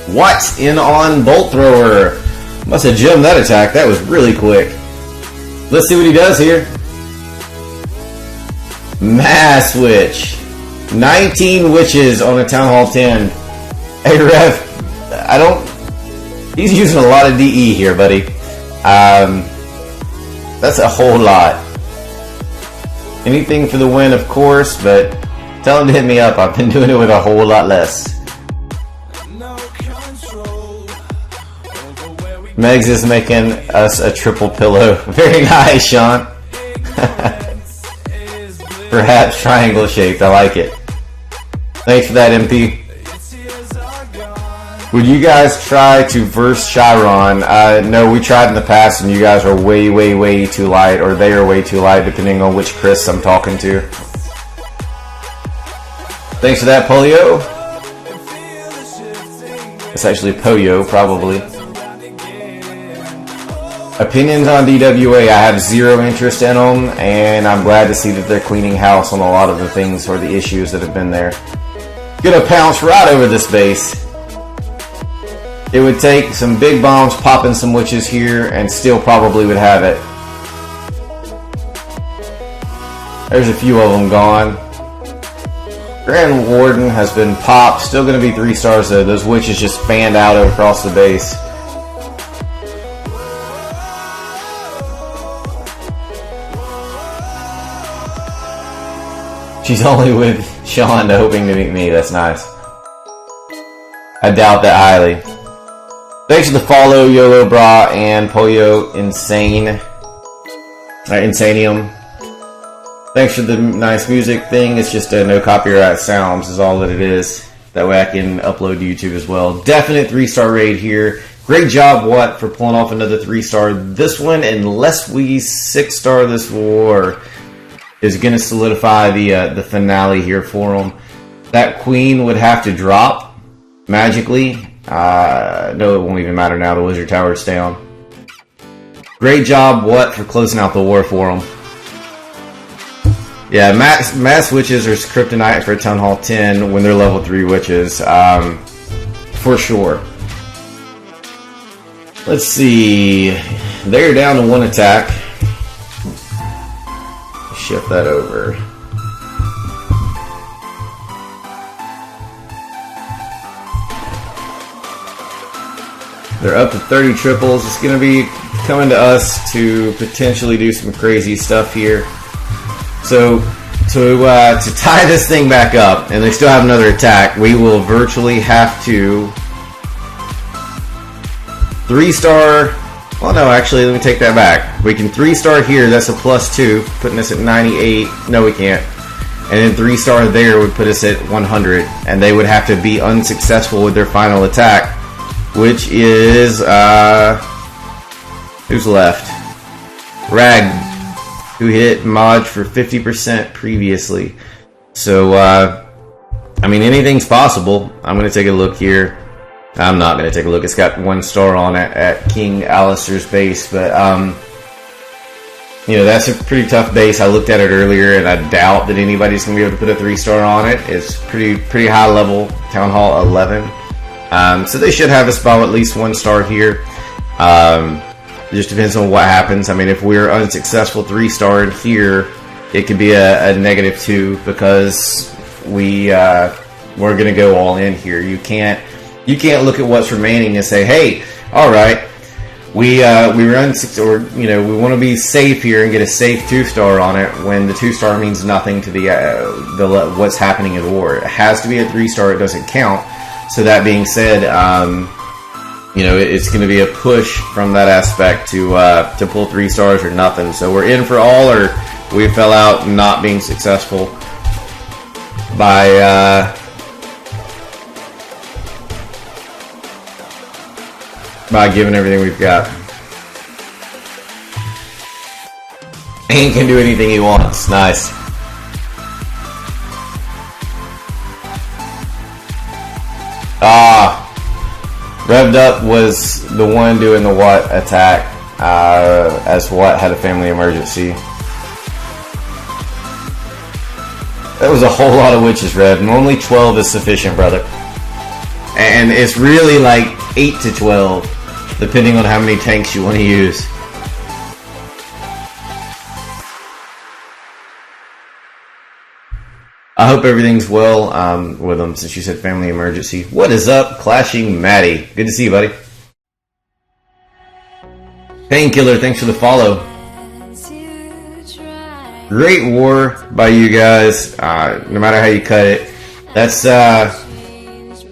Speaker 1: What? In on Bolt Thrower. Must have jumped that attack. That was really quick. Let's see what he does here. Mass Witch. 19 witches on a Town Hall 10. Hey, Rev. He's using a lot of DE here, buddy. That's a whole lot. Anything for the win, of course, but tell him to hit me up. I've been doing it with a whole lot less. Megs is making us a triple pillow. Very nice, Sean. Perhaps triangle shaped. I like it. Thanks for that, MP. Would you guys try to verse Chiron? No, we tried in the past and you guys are way, way, way too light, or they are way too light, depending on which Chris I'm talking to. Thanks for that, Polio. It's actually Poyo, probably. Opinions on DWA, I have zero interest in them, and I'm glad to see that they're cleaning house on a lot of the things or the issues that have been there. Gonna pounce right over this base. It would take some big bombs popping some witches here and still probably would have it. There's a few of them gone. Grand Warden has been popped. Still going to be 3 stars though. Those witches just fanned out across the base. She's only with Sean hoping to meet me. That's nice. I doubt that highly. Thanks for the follow, YOLO Bra and Polio Insanium. Thanks Thanks for the nice music thing. It's just a no copyright sounds is all that it is. That way I can upload to YouTube as well. Definite 3-star raid here. Great job, What, for pulling off another 3-star. This one, unless we 6-star this war, is going to solidify the finale here for them. That queen would have to drop magically. No, it won't even matter now. The wizard tower's down. Great job, What, for closing out the war for them. Yeah, mass witches are kryptonite for Town Hall 10 when they're level 3 witches. For sure. Let's see. They're down to 1 attack. Shift that over. They're up to 30 triples. It's going to be coming to us to potentially do some crazy stuff here. So to tie this thing back up, and they still have another attack, we will virtually have to 3-star. Well, no, actually, let me take that back. We can 3-star here. That's a +2, putting us at 98. No, we can't. And then 3-star there would put us at 100, and they would have to be unsuccessful with their final attack, which is who's left? Rag, who hit Mod for 50% previously. So, I mean, anything's possible. I'm going to take a look here. I'm not going to take a look. It's got 1 star on it at King Alistair's base. But, you know, that's a pretty tough base. I looked at it earlier, and I doubt that anybody's going to be able to put a 3-star on it. It's pretty high level. Town Hall 11. So they should have us about at least 1 star here. It just depends on what happens. I mean, if we're unsuccessful 3-starred here, it could be a -2 because we're going to go all in here. You can't look at what's remaining and say, hey, all right, we were unsuccessful, or you know, we want to be safe here and get a safe 2-star on it when the 2-star means nothing to the what's happening in war. It has to be a 3-star. It doesn't count. So that being said, you know, it's going to be a push from that aspect to pull 3 stars or nothing. So we're in for all, or we fell out not being successful by giving everything we've got. He can do anything he wants. Nice. Revved Up was the one doing the What attack, as What had a family emergency. That was a whole lot of witches, Rev. Normally 12 is sufficient, brother. And it's really like 8 to 12, depending on how many tanks you want to use. I hope everything's well with them, since you said family emergency. What is up, Clashing Maddie? Good to see you, buddy. Painkiller, thanks for the follow. Great war by you guys, no matter how you cut it. That's it's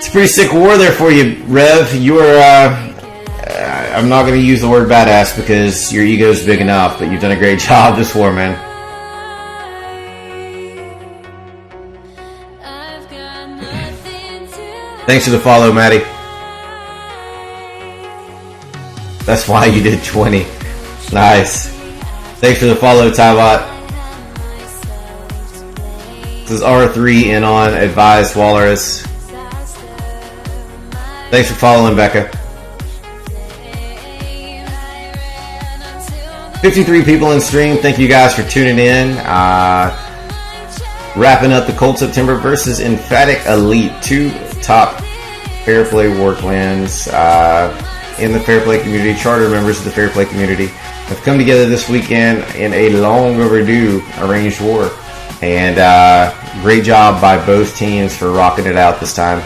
Speaker 1: a pretty sick war there for you, Rev. You are, I'm not going to use the word badass because your ego's big enough, but you've done a great job this war, man. Thanks for the follow, Maddie. That's why you did 20. Nice. Thanks for the follow, Tybot. This is R3 in on Advised Walrus. Thanks for following, Becca. 53 people in stream. Thank you guys for tuning in. Wrapping up the Cold September versus Emphatic Elite. 2 top Fair Play war clans in the Fair Play community. Charter members of the Fair Play community have come together this weekend in a long overdue arranged war. And great job by both teams for rocking it out this time.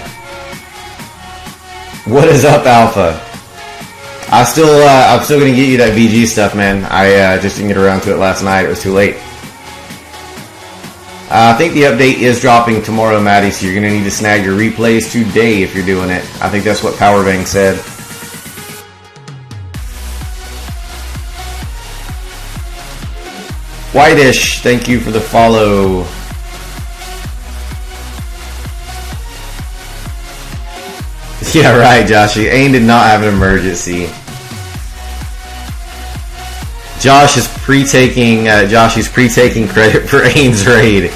Speaker 1: What is up, Alpha? I'm still gonna get you that VG stuff, man. I just didn't get around to it last night. It was too late. I think the update is dropping tomorrow, Maddie, so you're going to need to snag your replays today if you're doing it. I think that's what Powerbang said. Whitish, thank you for the follow. Yeah, right, Joshy. Ain did not have an emergency. Josh is pre-taking credit for Ain's raid.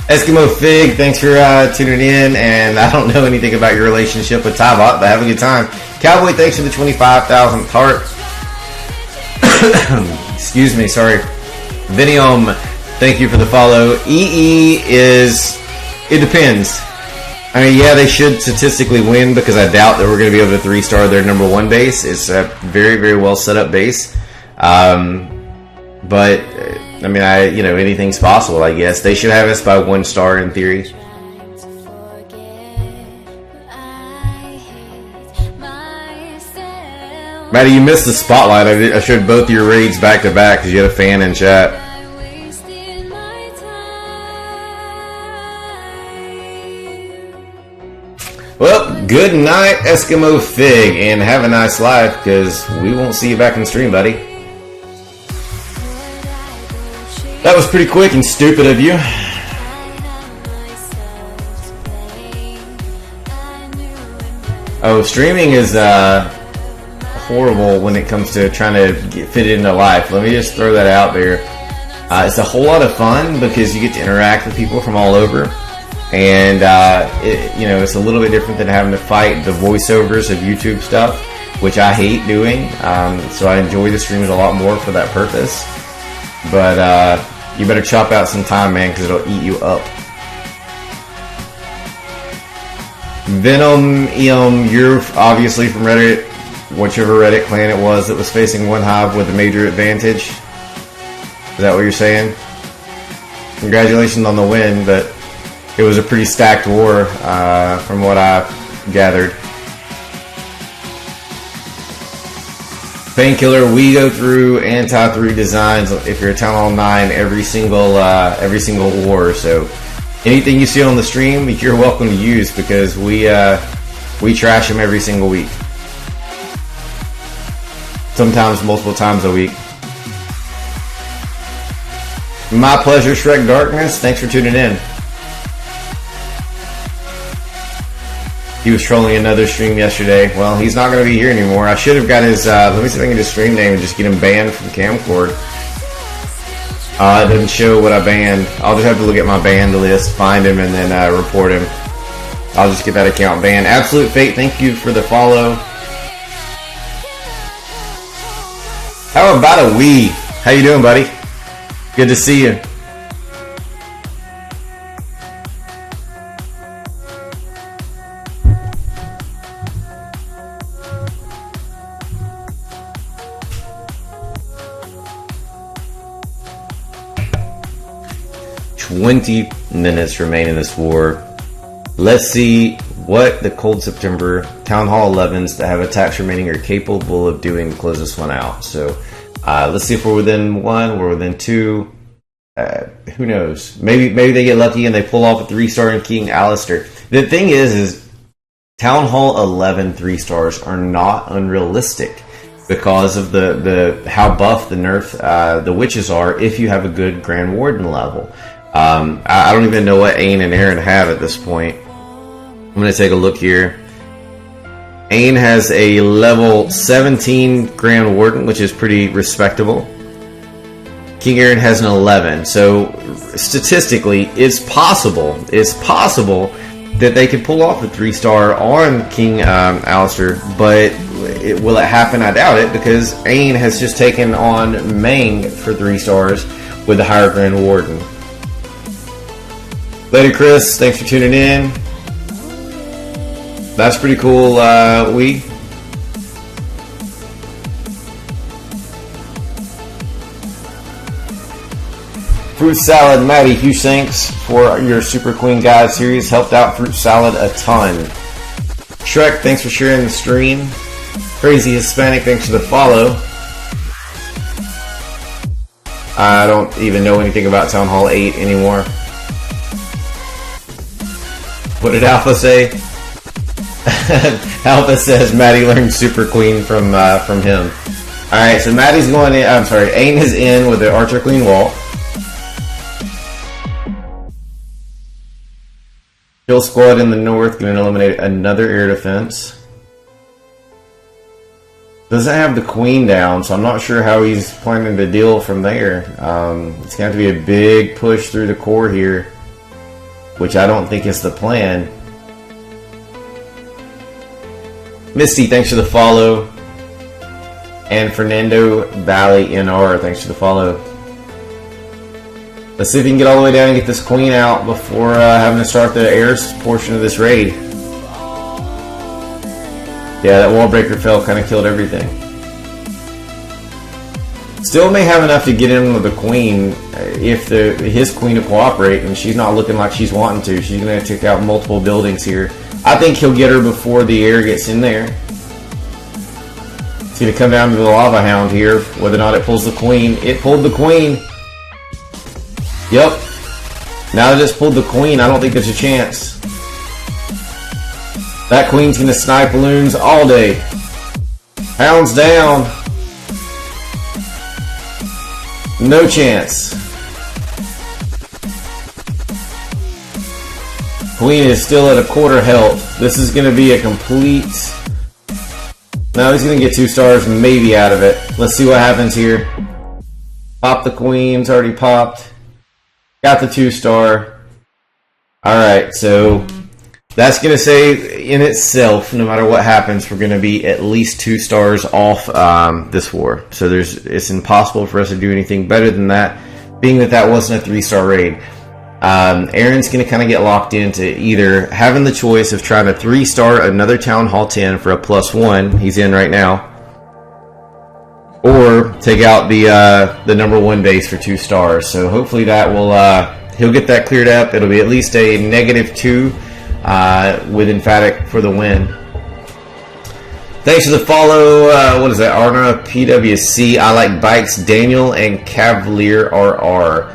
Speaker 1: Eskimo Fig, thanks for tuning in, and I don't know anything about your relationship with Tybot, but have a good time. Cowboy, thanks for the 25,000th heart. Excuse me, sorry. Vinium, thank you for the follow. EE is, it depends. I mean, yeah, they should statistically win because I doubt that we're going to be able to 3-star their number 1 base. It's a very, very well set up base. But, I mean, anything's possible, I guess. They should have us by 1 star in theory. Maddie, you missed the spotlight. I showed both your raids back to back because you had a fan in chat. Well, good night, Eskimo Fig, and have a nice life, because we won't see you back in the stream, buddy. That was pretty quick and stupid of you. Oh, streaming is horrible when it comes to trying to fit it into life. Let me just throw that out there. It's a whole lot of fun because you get to interact with people from all over. And it's a little bit different than having to fight the voiceovers of YouTube stuff, which I hate doing. So I enjoy the streams a lot more for that purpose. But you better chop out some time, man, because it'll eat you up. Venom, you're obviously from Reddit, whichever Reddit clan it was that was facing one hive with a major advantage. Is that what you're saying? Congratulations on the win, but it was a pretty stacked war, from what I gathered. Painkiller, we go through anti-3 designs if you're a Town Hall 9 every single war. So anything you see on the stream, you're welcome to use because we trash them every single week. Sometimes multiple times a week. My pleasure, Shrek Darkness. Thanks for tuning in. He was trolling another stream yesterday. Well, he's not going to be here anymore. I should have got his, let me see if I can get his stream name and just get him banned from Camcord. It doesn't show what I banned. I'll just have to look at my banned list, find him, and then report him. I'll just get that account banned. Absolute Fate, thank you for the follow. How about a Wii? How you doing, buddy? Good to see you. "20 minutes remain in this war. Let's see what the Cold September Town Hall 11s that have attacks remaining are capable of doing to close this one out." So let's see if we're within 1, we're within 2. Who knows? Maybe they get lucky and they pull off a 3-star in King Alistair. The thing is Town Hall 11 3-stars are not unrealistic because of the how buff the nerf the witches are if you have a good Grand Warden level. I don't even know what Ain and Aaron have at this point. I'm going to take a look here. Ain has a level 17 Grand Warden, which is pretty respectable. King Aaron has an 11. So statistically, it's possible that they could pull off a 3-star on King Alistair, but will it happen? I doubt it, because Ain has just taken on Mang for 3 stars with the higher Grand Warden. Later, Chris. Thanks for tuning in. That's pretty cool, Wee. Fruit Salad, Maddie, huge thanks for your Super Queen Guide series. Helped out Fruit Salad a ton. Shrek, thanks for sharing the stream. Crazy Hispanic, thanks for the follow. I don't even know anything about Town Hall 8 anymore. What did Alpha say? Alpha says Maddie learned Super Queen from him. Alright, so Maddie's going in. I'm sorry, Ain is in with the Archer Queen Wall. Kill squad in the north, going to eliminate another air defense. Doesn't have the queen down, so I'm not sure how he's planning to deal from there. It's going to have to be a big push through the core here, which I don't think is the plan. Misty, thanks for the follow. And Fernando Valley NR, thanks for the follow. Let's see if we can get all the way down and get this queen out before having to start the air portion of this raid. Yeah, that wall breaker fell, kind of killed everything. Still may have enough to get in with the queen if his queen to cooperate, and she's not looking like she's wanting to. She's going to take out multiple buildings here. I think he'll get her before the air gets in there. It's going to come down to the lava hound here, whether or not it pulls the queen. It pulled the queen. Yep. Now that it's pulled the queen, I don't think there's a chance. That queen's going to snipe balloons all day. Hound's down. No chance. Queen is still at a quarter health. This is going to be a complete... Now he's going to get 2 stars maybe out of it. Let's see what happens here. Pop the queen. It's already popped. Got the 2-star. Alright, so that's going to say in itself, no matter what happens, we're going to be at least 2 stars off this war. So it's impossible for us to do anything better than that, being that wasn't a 3-star raid. Aaron's going to kind of get locked into either having the choice of trying to 3-star another Town Hall 10 for a +1, he's in right now, or take out the number 1 base for 2 stars. So hopefully that will he'll get that cleared up. It'll be at least a -2 with Emphatic for the win. Thanks for the follow. What is that? Arna PWC. I like bikes. Daniel and Cavalier RR.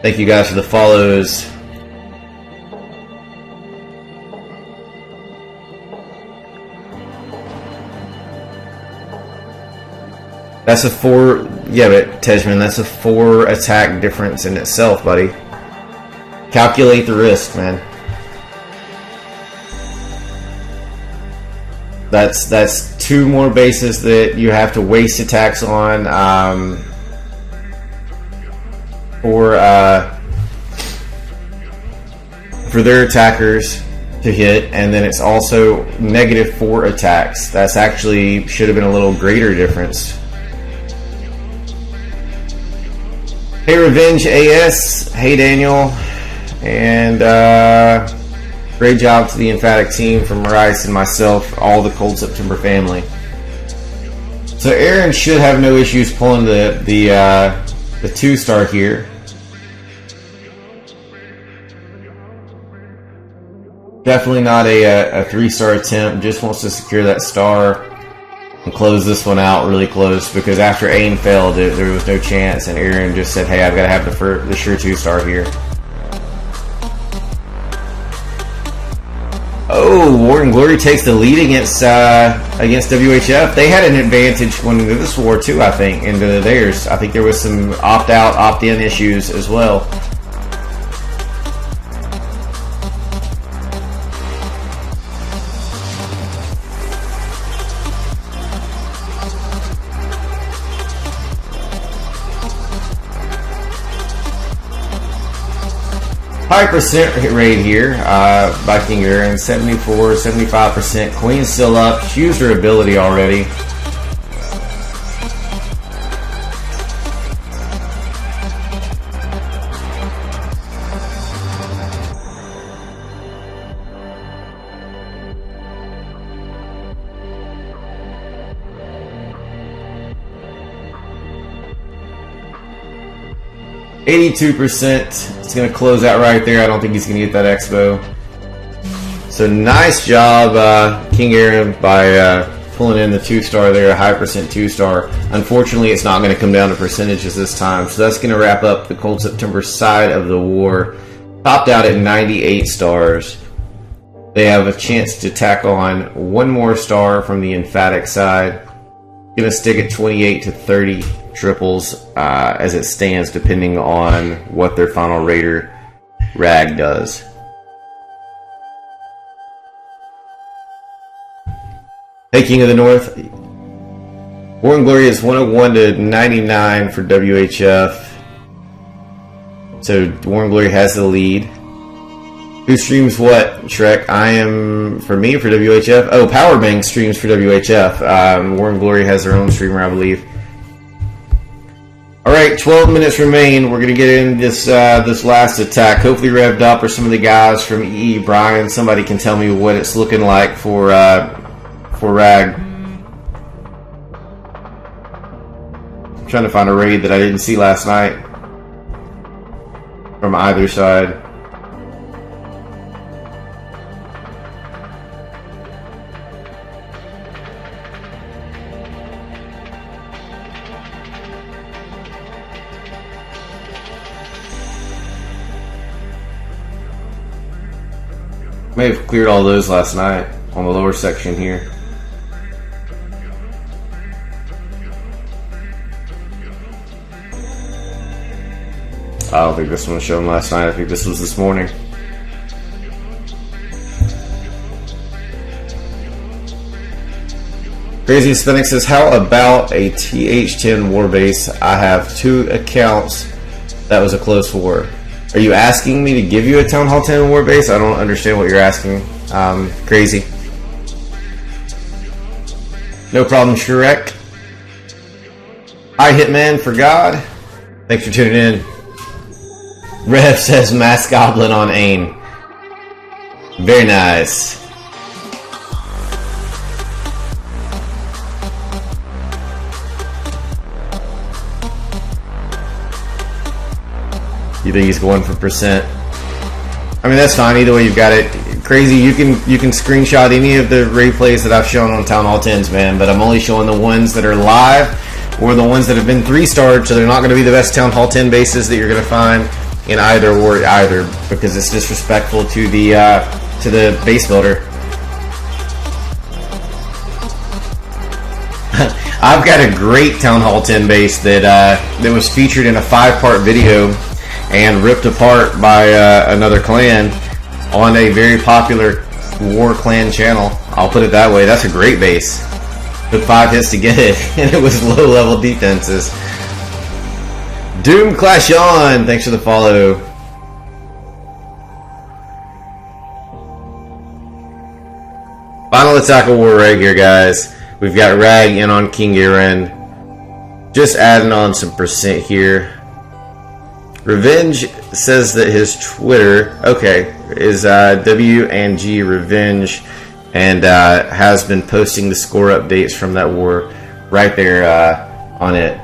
Speaker 1: Thank you guys for the follows. That's a 4, yeah, but Tejman, that's a 4 attack difference in itself, buddy. Calculate the risk, man. That's 2 more bases that you have to waste attacks on for their attackers to hit, and then it's also -4 attacks. That's actually should have been a little greater difference. Hey Revenge AS, hey Daniel, and great job to the Emphatic team from Rice and myself, all the Cold September family. So Aaron should have no issues pulling the 2-star here. Definitely not a 3-star attempt. Just wants to secure that star and close this one out really close, because after Aim failed, there was no chance, and Aaron just said, hey, I've got to have the sure 2-star here. Oh, War and Glory takes the lead against WHF. They had an advantage going into this war too, I think, into theirs. I think there was some opt-out, opt-in issues as well. High percent hit rate here by King Aaron, 74, 75%. Queen's still up. She used her ability already. %. It's going to close out right there. I don't think he's going to get that Expo. So nice job, King Aaron, by pulling in the 2-star there, a high percent 2-star. Unfortunately, it's not going to come down to percentages this time. So that's going to wrap up the Cold September side of the war. Topped out at 98 stars. They have a chance to tack on 1 more star from the Emphatic side. Gonna stick at 28 to 30 triples as it stands, depending on what their final Raider rag does. Hey, King of the North. War and Glory is 101 to 99 for WHF. So War and Glory has the lead. Who streams what, Shrek? I am, for me, for WHF. Oh, Powerbank streams for WHF. War and Glory has their own streamer, I believe. Alright, 12 minutes remain. We're going to get in this this last attack. Hopefully revved up, or some of the guys from EE Brian. Somebody can tell me what it's looking like for rag. I'm trying to find a raid that I didn't see last night from either side. May have cleared all those last night on the lower section here. I don't think this one was shown last night. I think this was this morning. Crazy Aesthetic says, how about a TH10 war base? I have 2 accounts. That was a close war. Are you asking me to give you a Town Hall 10 war base? I don't understand what you're asking. Crazy. No problem, Shrek. Hi, Hitman for God. Thanks for tuning in. Rev says Mass Goblin on AIM. Very nice. You think he's going for percent? I mean, that's fine. Either way, you've got it. Crazy. You can screenshot any of the replays that I've shown on Town Hall 10s, man. But I'm only showing the ones that are live or the ones that have been 3-starred. So they're not going to be the best Town Hall 10 bases that you're going to find in either because it's disrespectful to the base builder. I've got a great Town Hall 10 base that was featured in a 5-part video and ripped apart by another clan on a very popular war clan channel. I'll put it that way. That's a great base. Took 5 hits to get it, and it was low level defenses. Doom Clash On, thanks for the follow. Final attack of war right here, guys. We've got Rag in on King Aaron. Just adding on some percent here. Revenge says that his Twitter, is W&G Revenge, and has been posting the score updates from that war right there on it.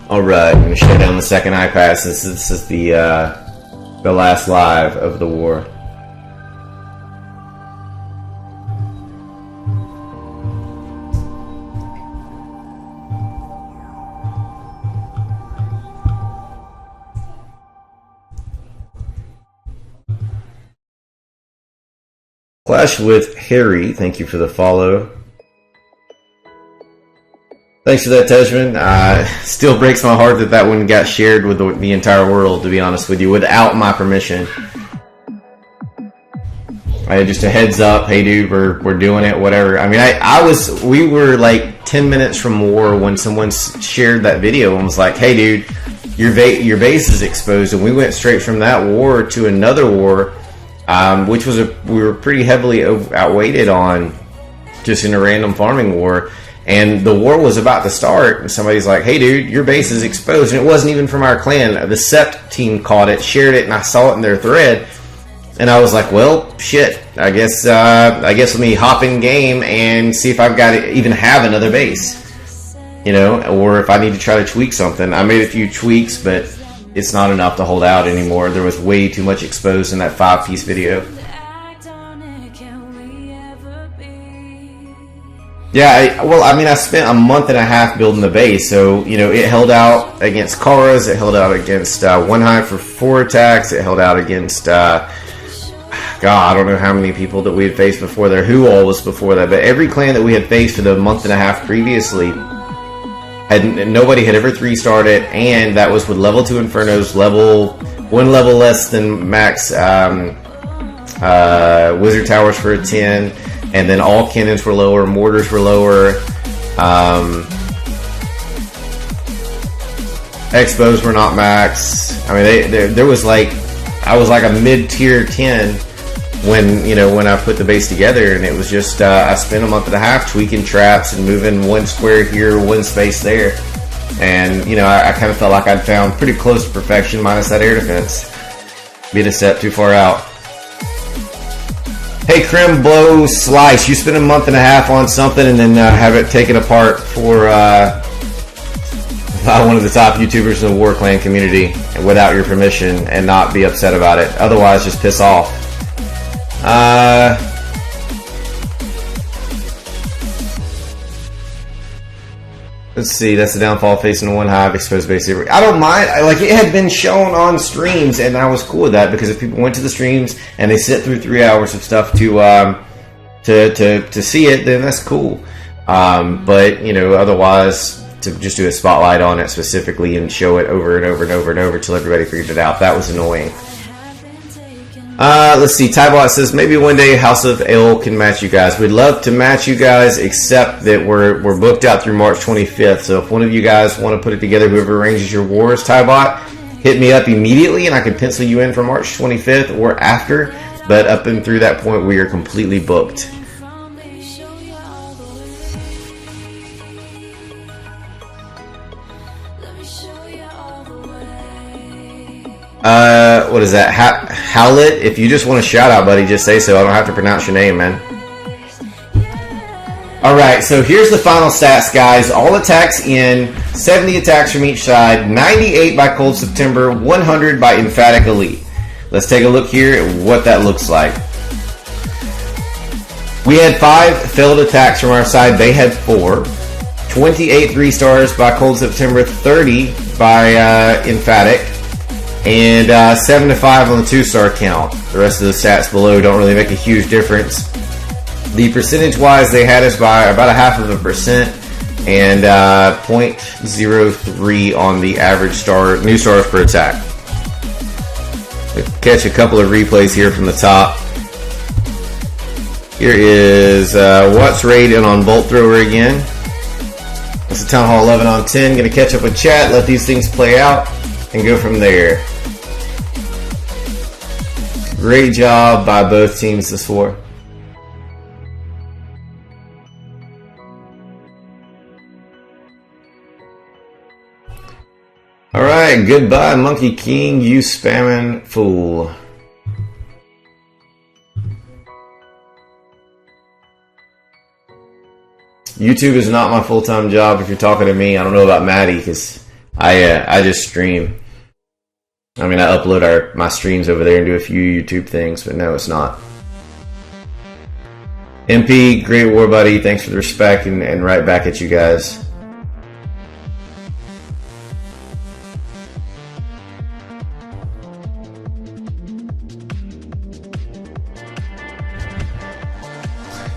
Speaker 1: Alright, I'm going to shut down the second iPad since this is the last live of the war. Clash with Harry, thank you for the follow. Thanks for that, Tejman. Still breaks my heart that one got shared with the entire world, to be honest with you, without my permission. Just a heads up, hey dude, we're doing it, whatever. I mean, we were like 10 minutes from war when someone shared that video and was like, hey dude, your base is exposed, and we went straight from that war to another war. Which was we were pretty heavily outweighted on, just in a random farming war, and the war was about to start, and somebody's like, hey dude, your base is exposed, and it wasn't even from our clan. The Sept team caught it, shared it, and I saw it in their thread, and I was like, well, shit, I guess let me hop in game and see if I've got to even have another base, or if I need to try to tweak something. I made a few tweaks, but it's not enough to hold out anymore. There was way too much exposed in that 5-piece video. Yeah, I spent a month and a half building the base, so, it held out against Karas, it held out against One Hive for 4 attacks, it held out against, God, I don't know how many people that we had faced before there, who all was before that, but every clan that we had faced for the month and a half previously, nobody had ever 3-starred it, and that was with level 2 Infernos, one level less than max Wizard Towers for a 10, and then all cannons were lower, mortars were lower, Expos were not max. I mean, there was like, I was like a mid-tier 10 when I put the base together, and it was just I spent a month and a half tweaking traps and moving one square here, one space there, and I kind of felt like I'd found pretty close to perfection, minus that air defense. Being a step too far out. Hey, Crim Blow Slice, you spent a month and a half on something and then have it taken apart for one of the top YouTubers in the War Clan community without your permission, and not be upset about it. Otherwise, just piss off. Let's see, that's the downfall facing one hive, exposed base. I don't mind. Like, it had been shown on streams, and I was cool with that, because if people went to the streams and they sit through 3 hours of stuff to see it, then that's cool. But otherwise, to just do a spotlight on it specifically and show it over and over and over and over till everybody figured it out, that was annoying. Let's see, Tybot says, maybe one day House of Ale can match you guys. We'd love to match you guys, except that we're booked out through March 25th. So if one of you guys want to put it together, whoever arranges your wars, Tybot, hit me up immediately and I can pencil you in for March 25th or after. But up and through that point, we are completely booked. What is that? Howlet? If you just want a shout out, buddy, just say so. I don't have to pronounce your name, man. Alright, so here's the final stats, guys. All attacks in, 70 attacks from each side, 98 by Cold September, 100 by Emphatic Elite. Let's take a look here at what that looks like. We had 5 failed attacks from our side. They had 4. 28 3-stars by Cold September, 30 by Emphatic. And 7 to 5 on the 2-star count. The rest of the stats below don't really make a huge difference. The percentage-wise, they had us by about 0.5%, and 0.03 on the average new stars per attack. We'll catch a couple of replays here from the top. Here is Watts Raid and on Bolt Thrower again. It's a Town Hall 11 on 10. Gonna catch up with chat, let these things play out, and go from there. Great job by both teams this war. Alright, goodbye Monkey King, you spamming fool. YouTube is not my full-time job if you're talking to me. I don't know about Maddie, because I just stream. I mean, I upload my streams over there and do a few YouTube things, but no, it's not. MP, great war buddy. Thanks for the respect, and right back at you guys.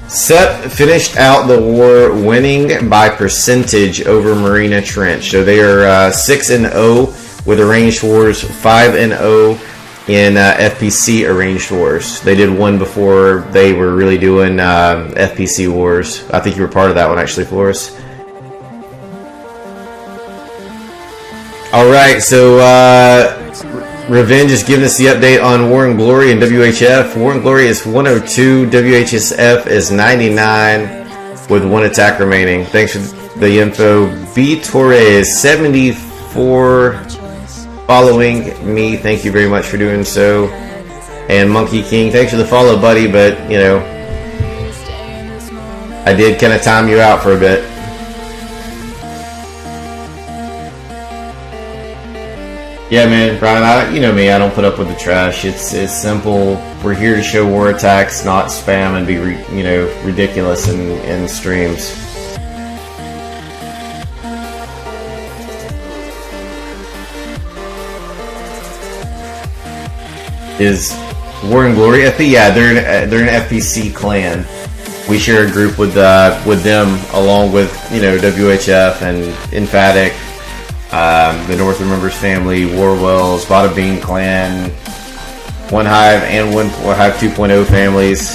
Speaker 1: Sep finished out the war winning by percentage over Marina Trench. So they are 6-0 with arranged wars, 5-0 in FPC arranged wars. They did one before they were really doing FPC wars. I think you were part of that one actually, Flores. Alright, so Revenge is giving us the update on War and Glory and WHF. War and Glory is 102, WHSF is 99 with 1 attack remaining. Thanks for the info. B Torres 74 following me. Thank you very much for doing so. And Monkey King, thanks for the follow, buddy, but I did kind of time you out for a bit. Yeah, man, Brian, you know me, I don't put up with the trash. It's simple. We're here to show war attacks, not spam and be, ridiculous in streams. War and Glory. Yeah, they're an FPC clan. We share a group with them, along with WHF and Emphatic, the North Remembers family, Warwells, Bada Bean clan, One Hive and One Hive 2.0 families.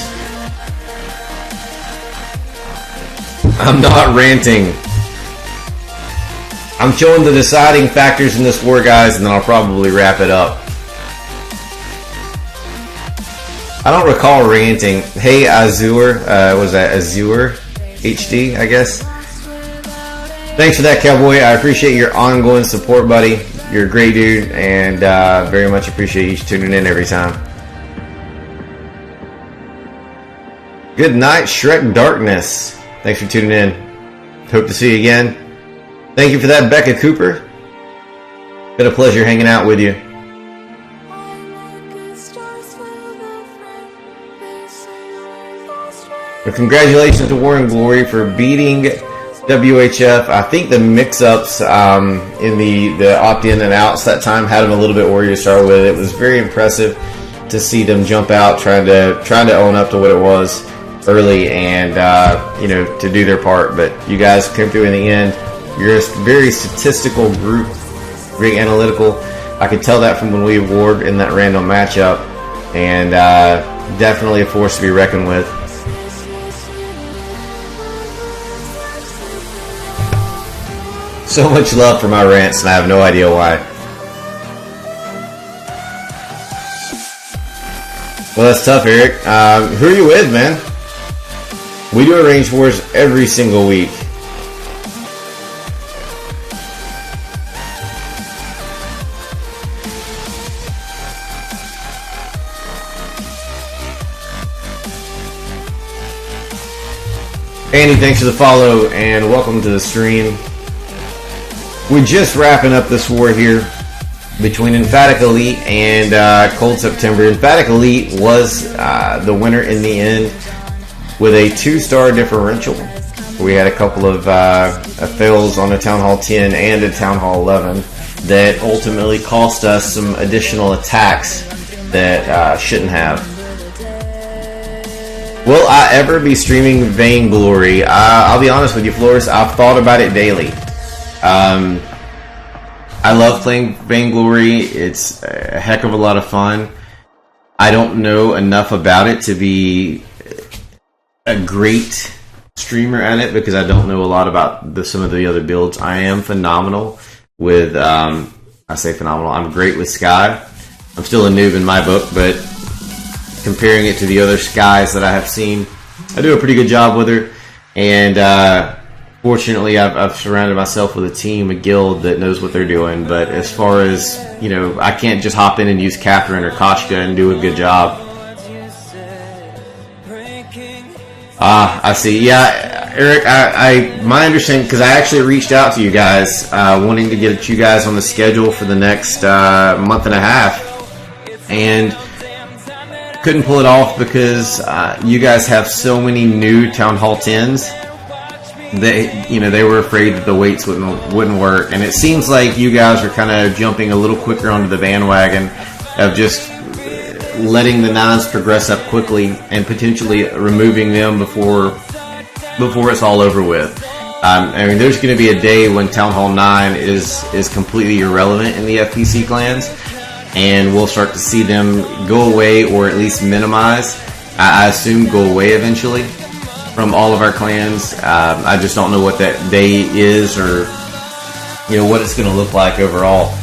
Speaker 1: I'm not ranting. I'm showing the deciding factors in this war, guys, and then I'll probably wrap it up. I don't recall ranting. Hey, Azure, was that Azure HD, I guess? Thanks for that, Cowboy. I appreciate your ongoing support, buddy. You're a great dude, and very much appreciate you tuning in every time. Good night, Shrek Darkness. Thanks for tuning in. Hope to see you again. Thank you for that, Becca Cooper. Been a pleasure hanging out with you. But congratulations to War and Glory for beating WHF. I think the mix-ups in the opt-in and outs that time had them a little bit worried to start with. It was very impressive to see them jump out trying to own up to what it was early and to do their part. But you guys came through in the end. You're a very statistical group, very analytical. I could tell that from when we award in that random matchup, and definitely a force to be reckoned with. So much love for my rants, and I have no idea why. Well, that's tough, Eric. Who are you with, man? We do arrange wars every single week. Andy, thanks for the follow, and welcome to the stream. We're just wrapping up this war here between Emphatic Elite and Cold September. Emphatic Elite was the winner in the end with a 2-star differential. We had a couple of fails on a Town Hall 10 and a Town Hall 11 that ultimately cost us some additional attacks that shouldn't have. Will I ever be streaming Vainglory? I'll be honest with you, Flores, I've thought about it daily. I love playing Vainglory. It's a heck of a lot of fun. I don't know enough about it to be a great streamer at it because I don't know a lot about some of the other builds. I am phenomenal with, I say phenomenal, I'm great with Sky. I'm still a noob in my book, but comparing it to the other Skies that I have seen, I do a pretty good job with her. And fortunately, I've surrounded myself with a team, a guild that knows what they're doing. But as far as, I can't just hop in and use Catherine or Koshka and do a good job. I see. Yeah, Eric, my understanding, because I actually reached out to you guys, wanting to get you guys on the schedule for the next month and a half. And couldn't pull it off because you guys have so many new Town Hall 10s. They were afraid that the weights wouldn't work, and it seems like you guys are kind of jumping a little quicker onto the bandwagon of just letting the 9s progress up quickly and potentially removing them before it's all over with. There's going to be a day when Town Hall 9 is completely irrelevant in the FPC clans, and we'll start to see them go away or at least minimize. I assume go away eventually from all of our clans. I just don't know what that day is or what it's going to look like overall.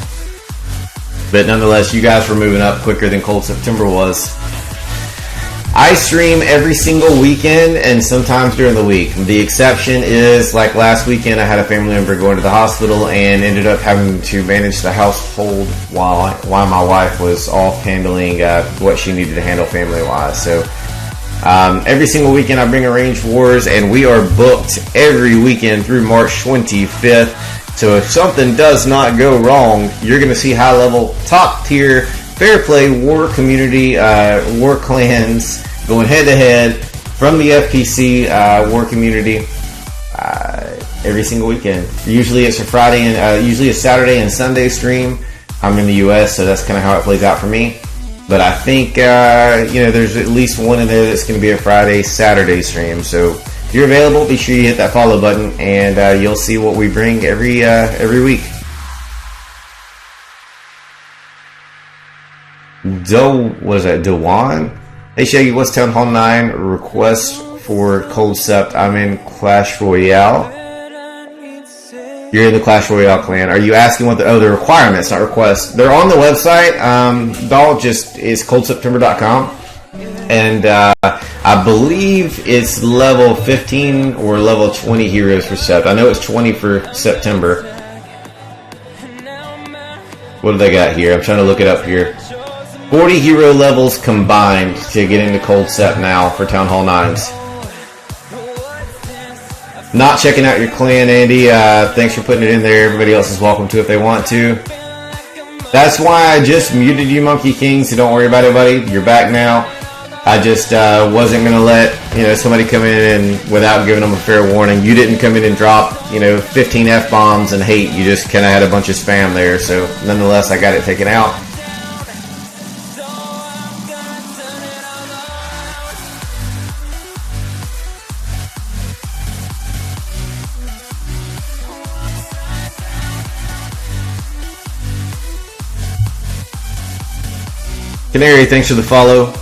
Speaker 1: But nonetheless, you guys were moving up quicker than Cold September was. I stream every single weekend and sometimes during the week. The exception is, like last weekend, I had a family member going to the hospital and ended up having to manage the household while my wife was off handling what she needed to handle family-wise. So every single weekend I bring Arranged Wars, and we are booked every weekend through March 25th. So if something does not go wrong, you're going to see high-level, top-tier, fair-play war community, war clans going head-to-head from the FPC war community every single weekend. Usually it's a Saturday and Sunday stream. I'm in the U.S., so that's kind of how it plays out for me. But I think, there's at least one in there that's going to be a Friday, Saturday stream. So if you're available, be sure you hit that follow button, and you'll see what we bring every week. Dewan? Hey Shaggy, what's Town Hall 9? Request for Cold Sept. I'm in Clash Royale. You're in the Clash Royale clan. Are you asking what the requirements, not requests? They're on the website. Doll just is coldseptember.com. And I believe it's level 15 or level 20 heroes for Sept. I know it's 20 for September. What do they got here? I'm trying to look it up here. 40 hero levels combined to get into Cold Sept now for Town Hall 9s. Not checking out your clan, Andy. Thanks for putting it in there. Everybody else is welcome to if they want to. That's why I just muted you, Monkey King, so don't worry about it, buddy. You're back now. I just wasn't going to let somebody come in and without giving them a fair warning. You didn't come in and drop 15 F-bombs and hate. You just kind of had a bunch of spam there. So nonetheless, I got it taken out. Canary, thanks for the follow.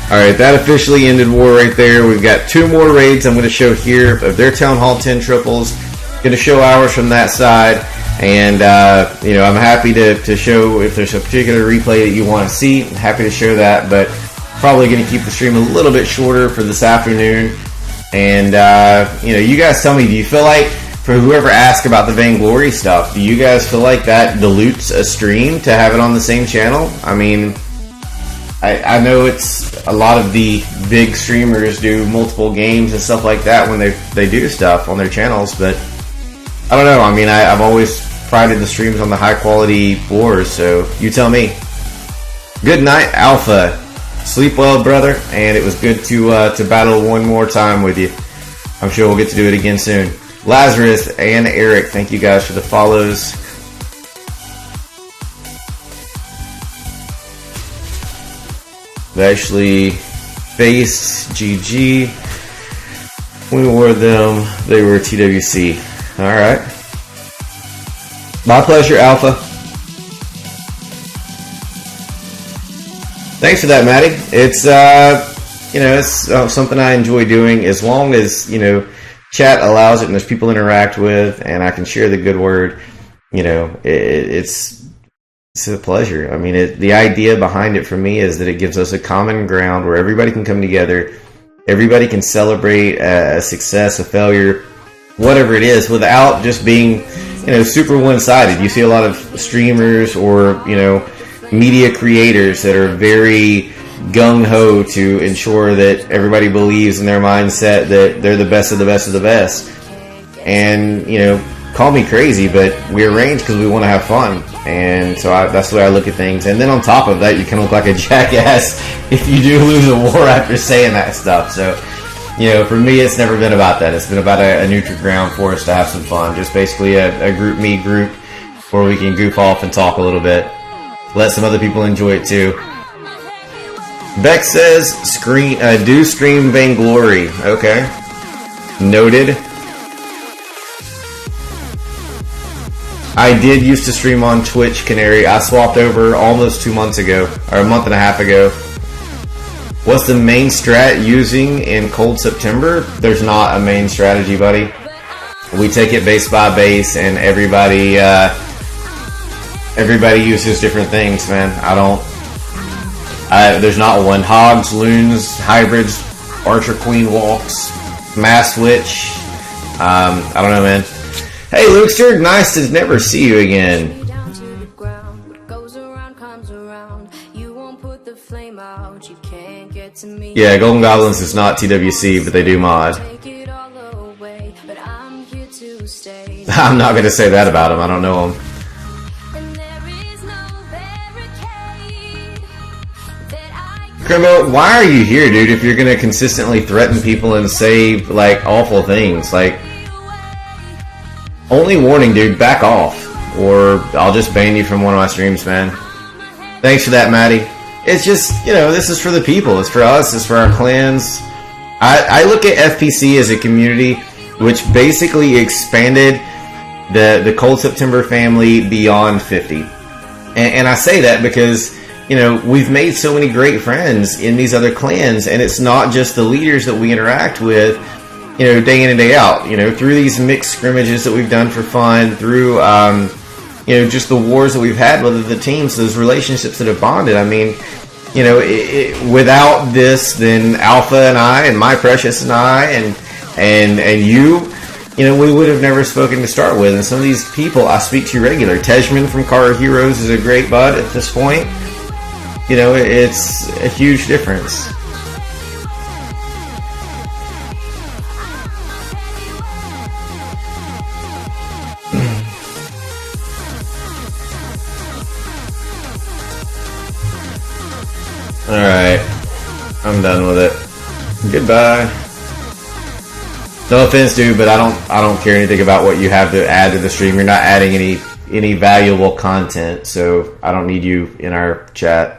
Speaker 1: Alright, that officially ended war right there. We've got 2 more raids I'm going to show here of their Town Hall 10 triples. Going to show ours from that side. And, I'm happy to show if there's a particular replay that you want to see. I'm happy to show that, but probably going to keep the stream a little bit shorter for this afternoon. And, you guys tell me, do you feel like, for whoever asked about the Vainglory stuff, do you guys feel like that dilutes a stream to have it on the same channel? I mean, I know it's a lot of the big streamers do multiple games and stuff like that when they do stuff on their channels, but I don't know. I mean, I've always prided the streams on the high quality wars, so you tell me. Good night, Alpha. Sleep well, brother, and it was good to battle one more time with you. I'm sure we'll get to do it again soon. Lazarus and Eric, thank you guys for the follows. They actually faced GG. We wore them. They were TWC. Alright. My pleasure, Alpha. Thanks for that, Maddie. It's, it's something I enjoy doing as long as, chat allows it and there's people to interact with and I can share the good word. It's a pleasure. I mean, the idea behind it for me is that it gives us a common ground where everybody can come together. Everybody can celebrate a success, a failure, whatever it is, without just being, super one-sided. You see a lot of streamers or, media creators that are very gung-ho to ensure that everybody believes in their mindset that they're the best of the best of the best. And, call me crazy, but we arrange because we want to have fun. And so that's the way I look at things. And then on top of that, you kind of look like a jackass if you do lose a war after saying that stuff. So, for me, it's never been about that. It's been about a neutral ground for us to have some fun. Just basically a group where we can goof off and talk a little bit. Let some other people enjoy it too. Beck says, do stream Vainglory. Okay. Noted. I did used to stream on Twitch, Canary. I swapped over almost 2 months ago, or a month and a half ago. What's the main strat using in Cold September? There's not a main strategy, buddy. We take it base by base, and everybody uses different things, man. There's not one. Hogs, loons, hybrids, archer queen walks, mass switch. I don't know, man. Hey, Lukester, nice to never see you again. Yeah, Golden Goblins is not TWC, but they do mod. I'm not going to say that about them. I don't know them. Crimbo, why are you here, dude, if you're going to consistently threaten people and say, awful things? Only warning, dude, back off. Or I'll just ban you from one of my streams, man. Thanks for that, Maddie. it's just, this is for the people. It's for us. It's for our clans. I look at FPC as a community which basically expanded the Cold September family beyond 50. And I say that because, we've made so many great friends in these other clans, and it's not just the leaders that we interact with, day in and day out, through these mixed scrimmages that we've done for fun, through, just the wars that we've had with the teams, those relationships that have bonded. I mean, without this, then Alpha and I, and My Precious and I, and you, we would have never spoken to start with. And some of these people I speak to regular. Tejman from Car Heroes is a great bud at this point. It's a huge difference. Alright, I'm done with it. Goodbye. No offense, dude, but I don't care anything about what you have to add to the stream. You're not adding any valuable content, so I don't need you in our chat.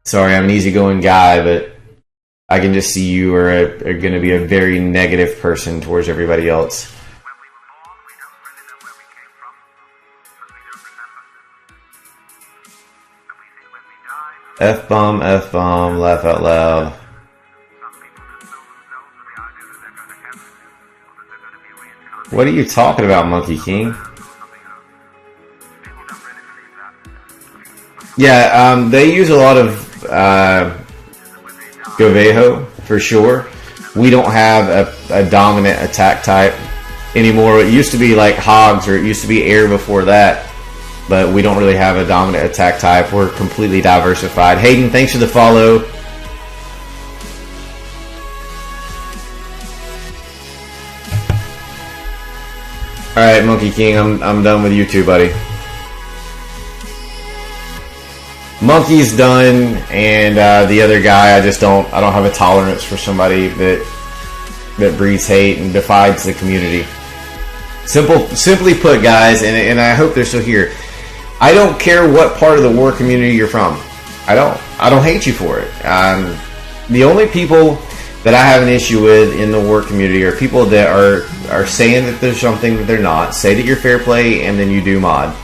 Speaker 1: Sorry, I'm an easygoing guy, but I can just see you are going to be a very negative person towards everybody else. F-bomb, F-bomb, laugh out loud. What are you talking about, Monkey King? Yeah, they use a lot of Govejo, for sure. We don't have a dominant attack type anymore. It used to be like Hogs, or it used to be Air before that. But we don't really have a dominant attack type. We're completely diversified. Hayden, thanks for the follow. Alright, Monkey King, I'm done with you too, buddy. Monkey's done, and the other guy, I don't have a tolerance for somebody that breeds hate and divides the community. Simply put, guys, and I hope they're still here. I don't care what part of the war community you're from. I don't hate you for it. The only people that I have an issue with in the war community are people that are saying that there's something that they're not. Say that you're fair play, and then you do mod.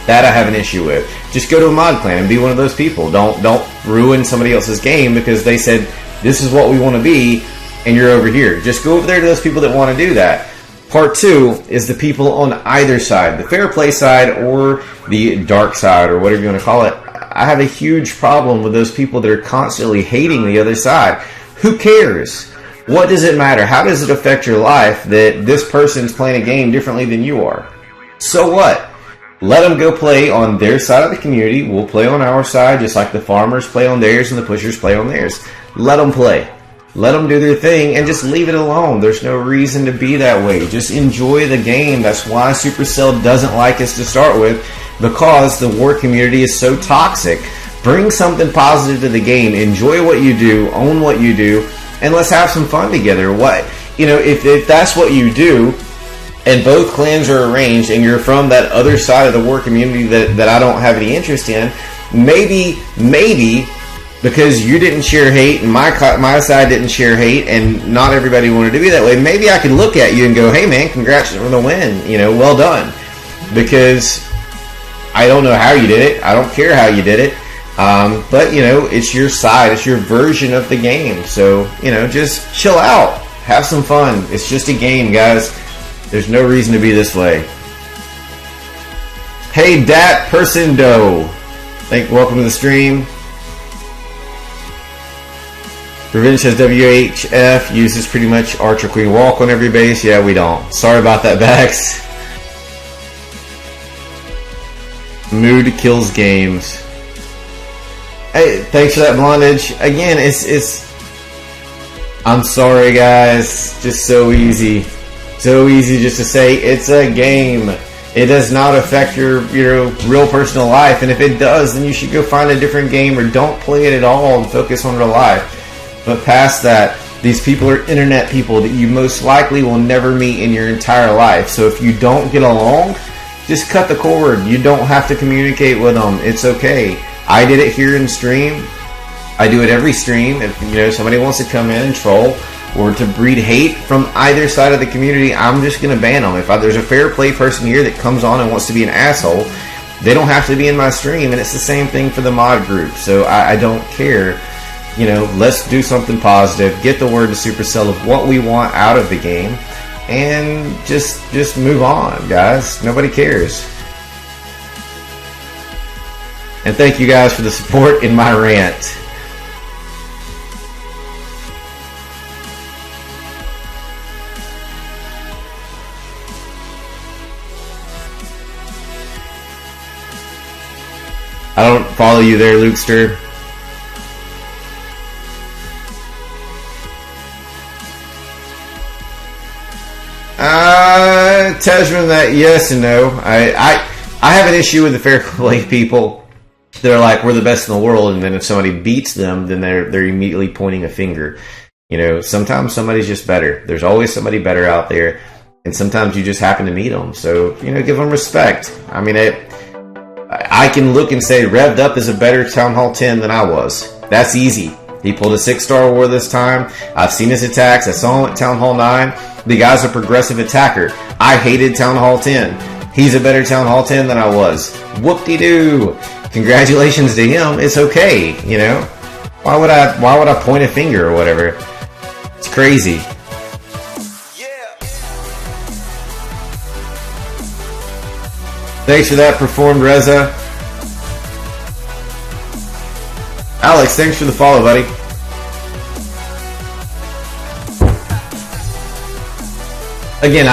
Speaker 1: That I have an issue with. Just go to a mod clan and be one of those people. Don't ruin somebody else's game because they said this is what we want to be, and you're over here. Just go over there to those people that want to do that. Part two is the people on either side, the fair play side or the dark side, or whatever you want to call it. I have a huge problem with those people that are constantly hating the other side. Who cares? What does it matter? How does it affect your life that this person's playing a game differently than you are? So what? Let them go play on their side of the community. We'll play on our side, just like the farmers play on theirs and the pushers play on theirs. Let them play. Let them do their thing and just leave it alone. There's no reason to be that way. Just enjoy the game. That's why Supercell doesn't like us to start with, because the war community is so toxic. Bring something positive to the game. Enjoy what you do. Own what you do. And let's have some fun together. If that's what you do, and both clans are arranged, and you're from that other side of the war community that I don't have any interest in, maybe because you didn't share hate and my side didn't share hate, and not everybody wanted to be that way, maybe I could look at you and go, hey man, congrats on the win, well done. Because I don't know how you did it, I don't care how you did it, but it's your side, it's your version of the game, so just chill out, have some fun. It's just a game, guys. There's no reason to be this way. Hey, Dat Person Doe. Welcome to the stream. Revenge says WHF uses pretty much Archer Queen Walk on every base. Yeah, we don't. Sorry about that, Bax. Mood kills games. Hey, thanks for that, Blondage. Again, it's I'm sorry, guys. Just so easy. So easy just to say it's a game. It does not affect your real personal life, and if it does, then you should go find a different game, or don't play it at all and focus on real life. But past that, these people are internet people that you most likely will never meet in your entire life. So if you don't get along, just cut the cord. You don't have to communicate with them. It's okay. I did it here in stream. I do it every stream. If somebody wants to come in and troll or to breed hate from either side of the community, I'm just going to ban them. If there's a fair play person here that comes on and wants to be an asshole, they don't have to be in my stream, and it's the same thing for the mod group. So I don't care. Let's do something positive. Get the word to Supercell of what we want out of the game, and just move on, guys. Nobody cares. And thank you guys for the support in my rant. I don't follow you there, Lukester. Tejman, that yes and no. I have an issue with the fair play people. They're like, we're the best in the world, and then if somebody beats them, then they're immediately pointing a finger. Sometimes somebody's just better. There's always somebody better out there, and sometimes you just happen to meet them. So give them respect. I mean, I can look and say Revved Up is a better Town Hall 10 than I was. That's easy. He pulled a 6-star war this time. I've seen his attacks. I saw him at Town Hall 9. The guy's a progressive attacker. I hated Town Hall 10. He's a better Town Hall 10 than I was. Whoop-de-doo. Congratulations to him. It's okay, Why would I point a finger or whatever? It's crazy. Thanks for that, Performed Reza. Alex, thanks for the follow, buddy. Again,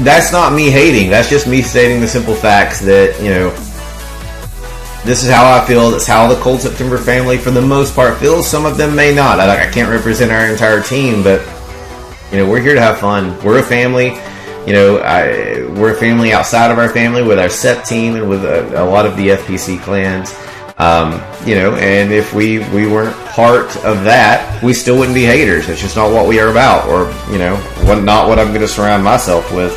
Speaker 1: that's not me hating. That's just me stating the simple facts that, this is how I feel. That's how the Cold September family, for the most part, feels. Some of them may not. I can't represent our entire team, but, we're here to have fun. We're a family. We're a family outside of our family with our SEP team and with a lot of the FPC clans. And if we weren't part of that, we still wouldn't be haters. It's just not what we are about, or, not what I'm going to surround myself with.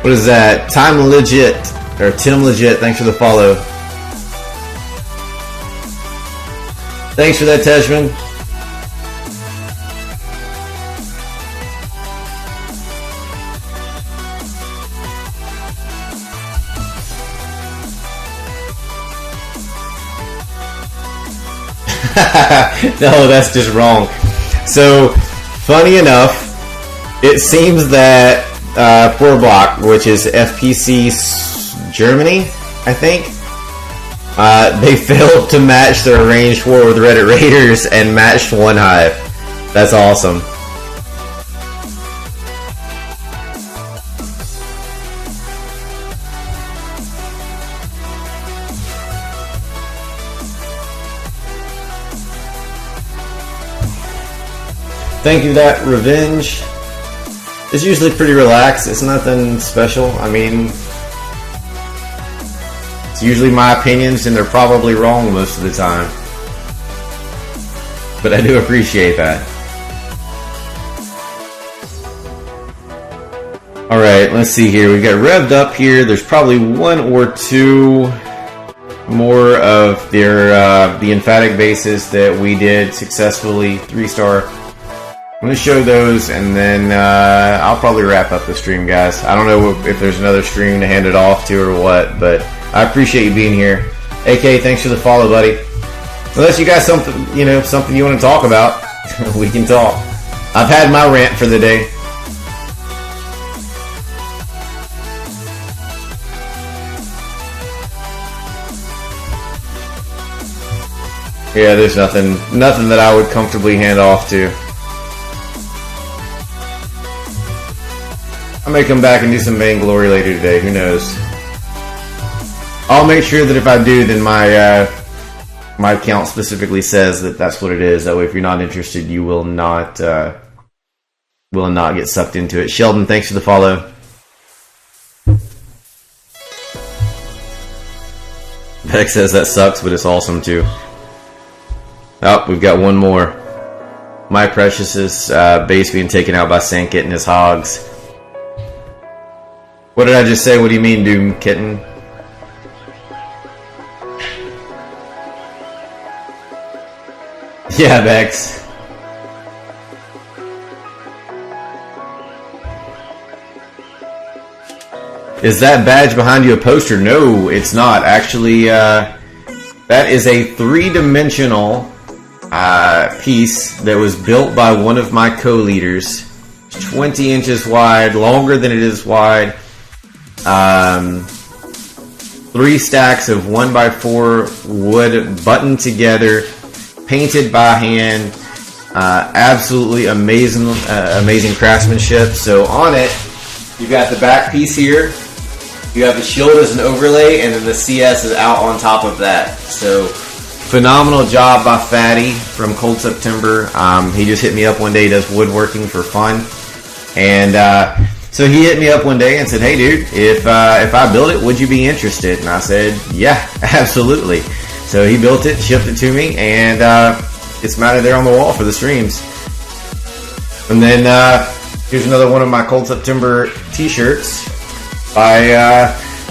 Speaker 1: What is that? Time Legit, or Tim Legit, thanks for the follow. Thanks for that, Tejman. No, that's just wrong. So, funny enough, it seems that Vorblock, which is FPC Germany, I think, they failed to match their arranged war with Reddit Raiders and matched one hive. That's awesome. Thank you for that, Revenge. It's usually pretty relaxed. It's nothing special. I mean, it's usually my opinions, and they're probably wrong most of the time. But I do appreciate that. Alright, let's see here. We've got Revved Up here. There's probably one or two more of their the emphatic bases that we did successfully 3-star. I'm going to show those, and then I'll probably wrap up the stream, guys. I don't know if there's another stream to hand it off to or what, but I appreciate you being here. AK, thanks for the follow, buddy. Unless you got something, something you want to talk about, we can talk. I've had my rant for the day. Yeah, there's nothing that I would comfortably hand off to. I may come back and do some Vainglory later today, who knows. I'll make sure that if I do, then my account specifically says that that's what it is. That way, if you're not interested, you will not get sucked into it. Sheldon, thanks for the follow. Beck says that sucks, but it's awesome too. Oh, we've got one more. My Precious's base being taken out by Sankit and his hogs. What did I just say? What do you mean, Doom Kitten? Yeah, Bex. Is that badge behind you a poster? No, it's not. Actually, that is a three-dimensional piece that was built by one of my co-leaders. 20 inches wide, longer than it is wide. 3 stacks of 1x4 wood buttoned together, painted by hand. Absolutely amazing, amazing craftsmanship. So on it, you've got the back piece here. You have the shield as an overlay, and then the CS is out on top of that. So phenomenal job by Fatty from Cold September. He just hit me up one day. He does woodworking for fun, and so he hit me up one day and said, "Hey, dude, if I build it, would you be interested?" And I said, "Yeah, absolutely." So he built it, shipped it to me, and it's mounted there on the wall for the streams. And then here's another one of my Cold September T-shirts by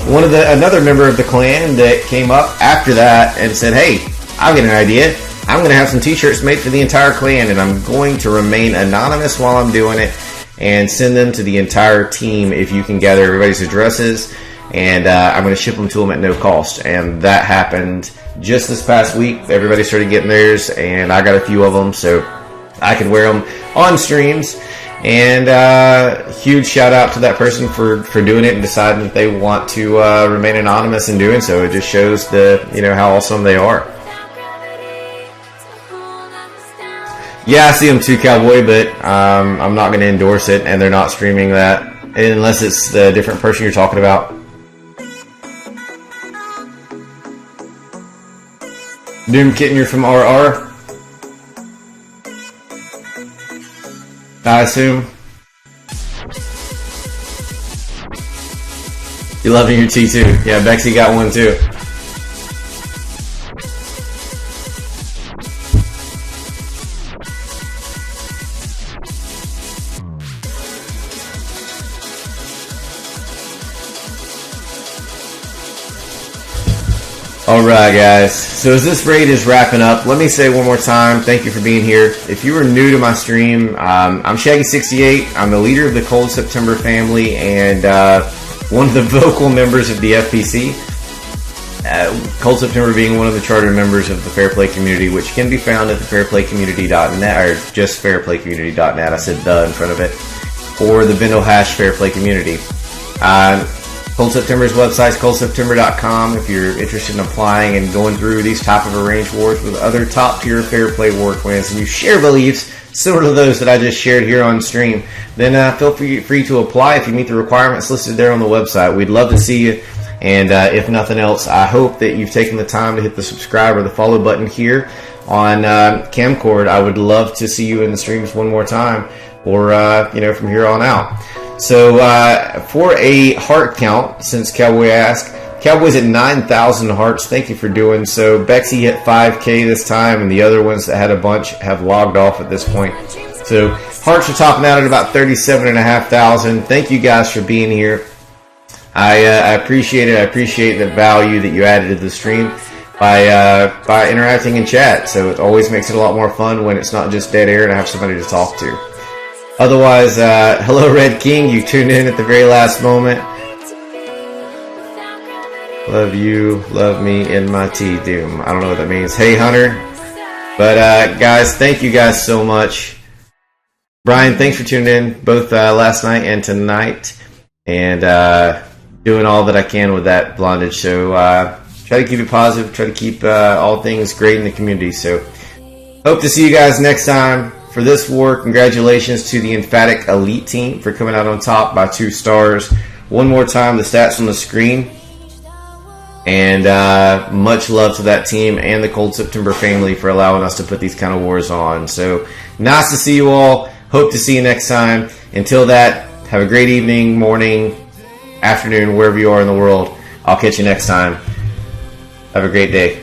Speaker 1: another member of the clan that came up after that and said, "Hey, I've got an idea. I'm going to have some T-shirts made for the entire clan, and I'm going to remain anonymous while I'm doing it, and send them to the entire team if you can gather everybody's addresses, and I'm going to ship them to them at no cost." And that happened just this past week. Everybody started getting theirs, and I got a few of them, so I could wear them on streams. And huge shout out to that person for doing it and deciding that they want to remain anonymous in doing so. It just shows how awesome they are. Yeah, I see them too, Cowboy, but I'm not going to endorse it, and they're not streaming that unless it's the different person you're talking about. Doom Kitten, you're from RR? I assume. You're loving your tea too. Yeah, Bexy got one too. Alright guys, so as this raid is wrapping up, let me say one more time, thank you for being here. If you are new to my stream, I'm Shaggy68, I'm the leader of the Cold September family, and one of the vocal members of the FPC. Cold September being one of the charter members of the Fair Play community, which can be found at the fairplaycommunity.net, or just fairplaycommunity.net, I said "the" in front of it, or the Bindle Hash Fair Play Community. Cold September's website is coldseptember.com if you're interested in applying and going through these type of arranged wars with other top tier Fair Play war clans, and you share beliefs similar to those that I just shared here on stream, then feel free to apply if you meet the requirements listed there on the website. We'd love to see you, and if nothing else, I hope that you've taken the time to hit the subscribe or the follow button here on Camcord. I would love to see you in the streams one more time, or from here on out. So for a heart count, since Cowboy asked, Cowboy's at 9,000 hearts. Thank you for doing so. Bexy hit 5K this time, and the other ones that had a bunch have logged off at this point. So hearts are topping out at about 37,500. Thank you guys for being here. I appreciate it. I appreciate the value that you added to the stream by interacting in chat. So it always makes it a lot more fun when it's not just dead air and I have somebody to talk to. Otherwise, hello Red King, you tuned in at the very last moment. Love you, love me, in my tea, Doom. I don't know what that means. Hey Hunter. But guys, thank you guys so much. Brian, thanks for tuning in both last night and tonight. And doing all that I can with that blondage. So try to keep it positive, try to keep all things great in the community. So hope to see you guys next time. For this war, congratulations to the Emphatic Elite team for coming out on top by 2 stars. One more time, the stats on the screen. And much love to that team and the Cold September family for allowing us to put these kind of wars on. So nice to see you all. Hope to see you next time. Until that, have a great evening, morning, afternoon, wherever you are in the world. I'll catch you next time. Have a great day.